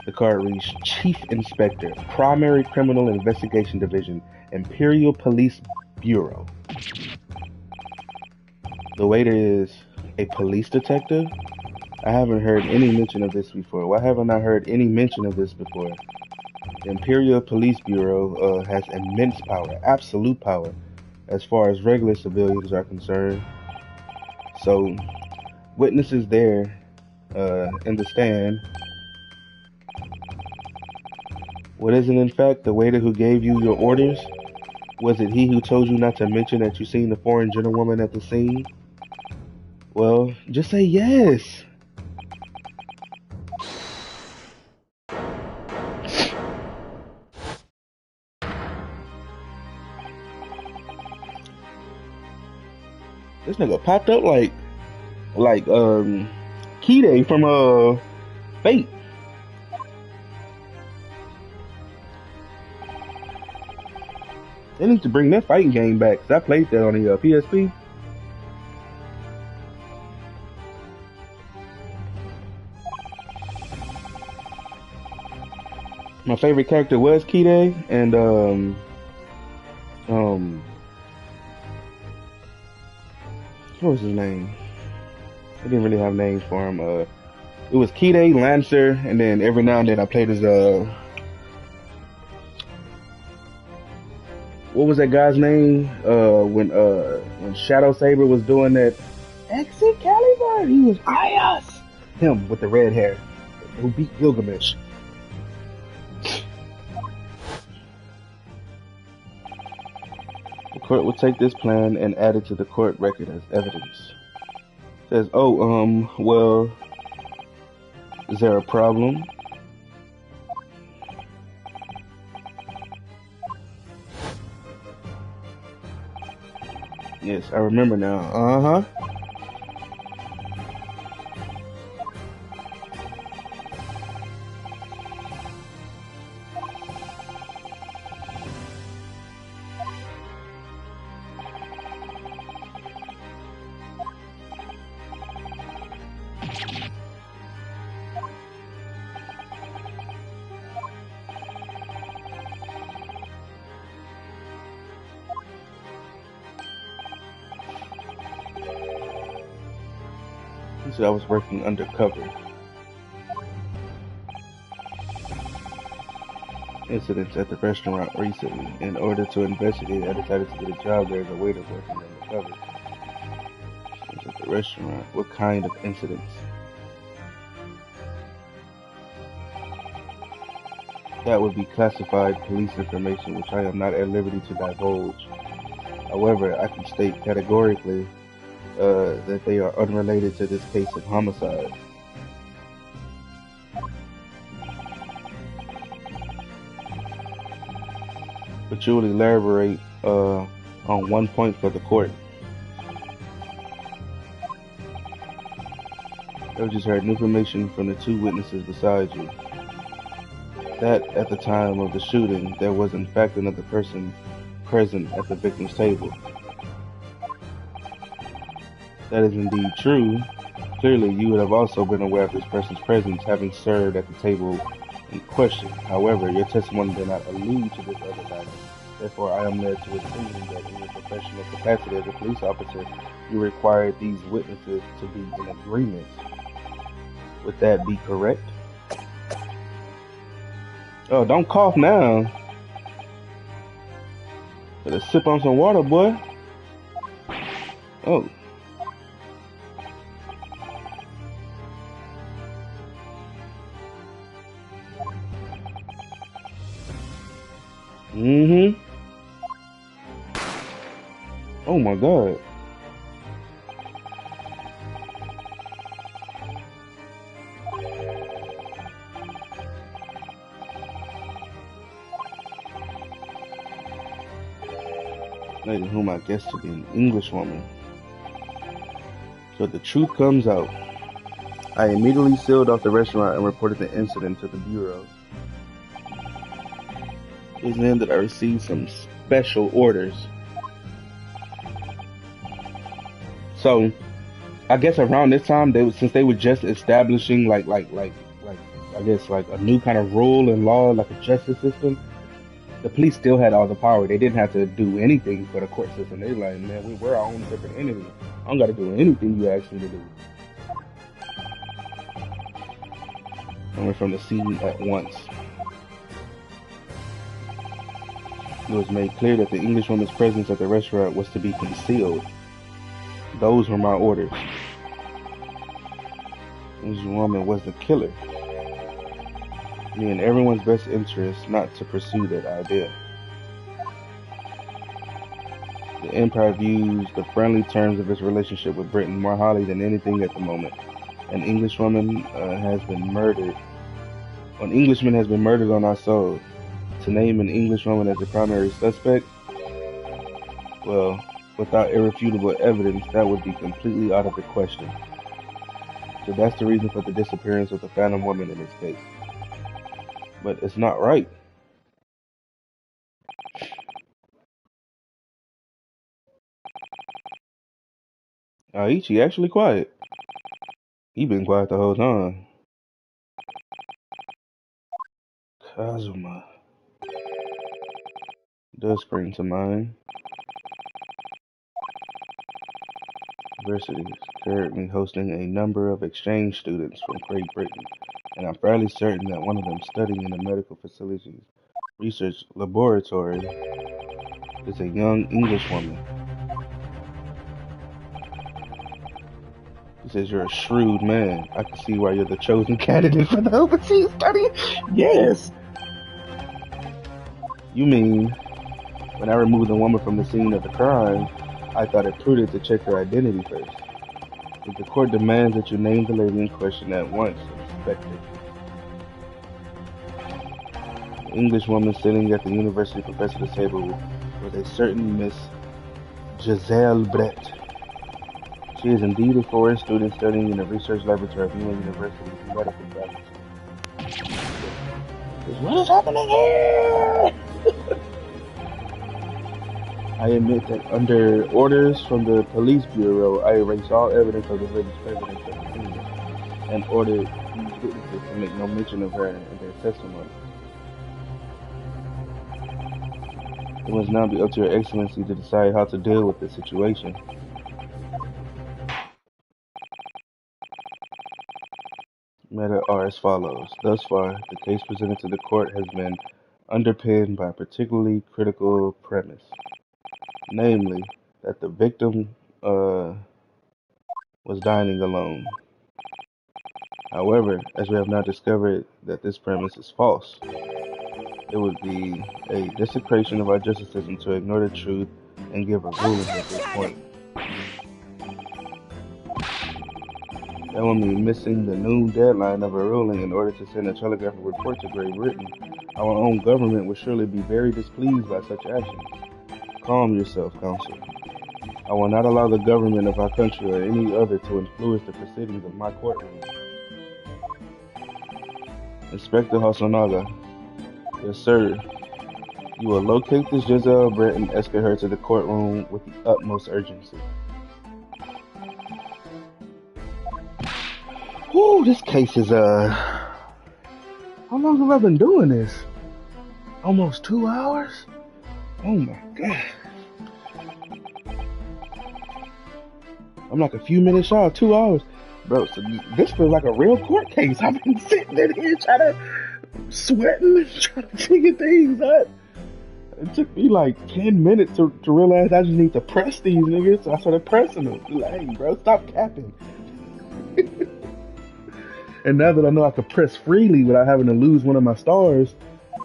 The card reads Chief Inspector, Primary Criminal Investigation Division, Imperial Police Bureau. The waiter is a police detective? I haven't heard any mention of this before. Why haven't I heard any mention of this before? The Imperial Police Bureau has immense power, absolute power, as far as regular civilians are concerned. So, witnesses there in the stand. What is it in fact? The waiter who gave you your orders? Was it he who told you not to mention that you seen the foreign gentlewoman at the scene? Well, just say yes. This nigga popped up like Kide from Fate. They need to bring that fighting game back, 'cause I played that on the PSP. My favorite character was Kide, and um, what was his name? I didn't really have names for him. It was Kide, Lancer, and then every now and then I played as what was that guy's name? When Shadow Saber was doing that Excalibur, he was Ayas. Him with the red hair, who beat Gilgamesh. The court will take this plan and add it to the court record as evidence. Says, oh, well, is there a problem? Yes, I remember now. Uh-huh. He said I was working undercover. Incidents at the restaurant recently. In order to investigate, I decided to get a job there as a waiter working undercover. Incidents at the restaurant. What kind of incidents? That would be classified police information which I am not at liberty to divulge. However, I can state categorically that they are unrelated to this case of homicide. But you will elaborate on one point for the court. I just heard information from the two witnesses beside you. That at the time of the shooting, there was in fact another person present at the victim's table. That is indeed true. Clearly, you would have also been aware of this person's presence, having served at the table in question. However, your testimony did not allude to this other dynamic. Therefore, I am led to assume that in your professional capacity as a police officer, you required these witnesses to be in agreement. Would that be correct? Oh, don't cough now. Better sip on some water, boy. Oh. Mm-hmm. Oh my God. Lady whom I guess to be an English woman. So the truth comes out. I immediately sealed off the restaurant and reported the incident to the bureau. It was then that I received some special orders. So I guess around this time, since they were just establishing like I guess like a new kind of rule and law, like a justice system, the police still had all the power. They didn't have to do anything for the court system. They were like, man, we're our own separate entity. I don't got to do anything you ask me to do. I went from the scene at once. It was made clear that the Englishwoman's presence at the restaurant was to be concealed. Those were my orders. This woman was the killer. Me in everyone's best interest not to pursue that idea. The Empire views the friendly terms of its relationship with Britain more highly than anything at the moment. An Englishwoman has been murdered. An Englishman has been murdered on our soil. To name an Englishwoman as the primary suspect, well, without irrefutable evidence, that would be completely out of the question. So that's the reason for the disappearance of the Phantom Woman in this case. But it's not right. Aichi actually quiet. He been quiet the whole time. Kazuma does spring to mind. University is currently hosting a number of exchange students from Great Britain, and I'm fairly certain that one of them studying in the medical facilities research laboratory is a young English woman. He says you're a shrewd man. I can see why you're the chosen candidate for the overseas study. Yes. You mean when I removed the woman from the scene of the crime, I thought it prudent to check her identity first. But the court demands that you name the lady in question at once, Inspector. The English woman sitting at the university professor's table was a certain Miss Giselle Brett. She is indeed a foreign student studying in the research laboratory of New York University's medical faculty. What is happening here? I admit that under orders from the police bureau, I erased all evidence of the lady's presence at the scene and ordered these witnesses to make no mention of her in their testimony. It must now be up to Your Excellency to decide how to deal with this situation. Matter are as follows. Thus far, the case presented to the court has been underpinned by a particularly critical premise, namely that the victim was dining alone. However, as we have now discovered that this premise is false, it would be a desecration of our justice system to ignore the truth and give a ruling at this point. That will mean missing the noon deadline of a ruling in order to send a telegraphic report to Great Britain. Our own government would surely be very displeased by such actions. Calm yourself, counsel. I will not allow the government of our country or any other to influence the proceedings of my courtroom. Inspector Hosonaga. Yes, sir. You will locate this Giselle Brett and escort her to the courtroom with the utmost urgency. Whew, this case is, how long have I been doing this? Almost 2 hours? Oh my God. I'm like a few minutes shy of 2 hours. Bro, so this feels like a real court case. I've been sitting in here sweating, trying to figure things out. It took me like 10 minutes to realize I just need to press these niggas. So I started pressing them. Like, hey, bro, stop capping. And now that I know I can press freely without having to lose one of my stars,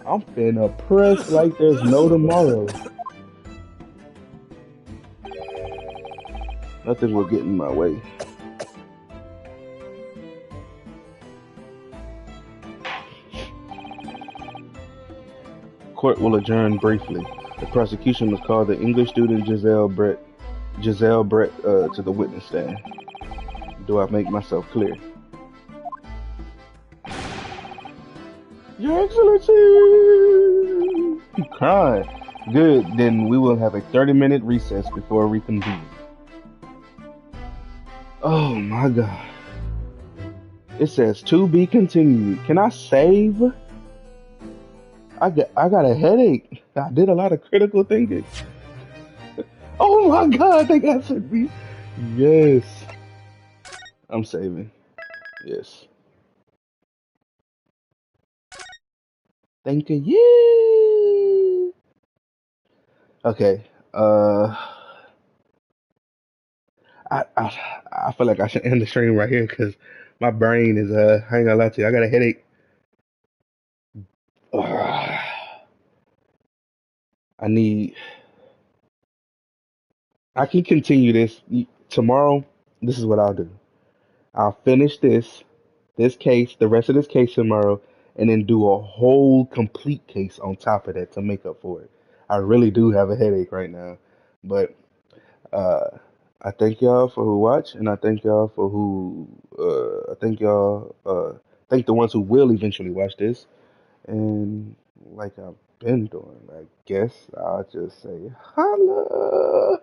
I'm finna press like there's no tomorrow. Nothing will get in my way. Court will adjourn briefly. The prosecution must call the English student Giselle Brett to the witness stand. Do I make myself clear? Your Excellency! You crying. Good, then we will have a 30-minute recess before reconvening. Oh my God. It says to be continued. Can I save? I got a headache. I did a lot of critical thinking. Oh my God, they got to me. Yes. I'm saving. Yes. Thank you. Okay. I feel like I should end the stream right here because my brain is I ain't gonna lie to you. I got a headache. I can continue this tomorrow. This is what I'll do. I'll finish this case, the rest of this case tomorrow, and then do a whole complete case on top of that to make up for it. I really do have a headache right now, but I thank y'all for who watch, and I thank y'all for who thank the ones who will eventually watch this, and like I've been doing, I guess I'll just say holla.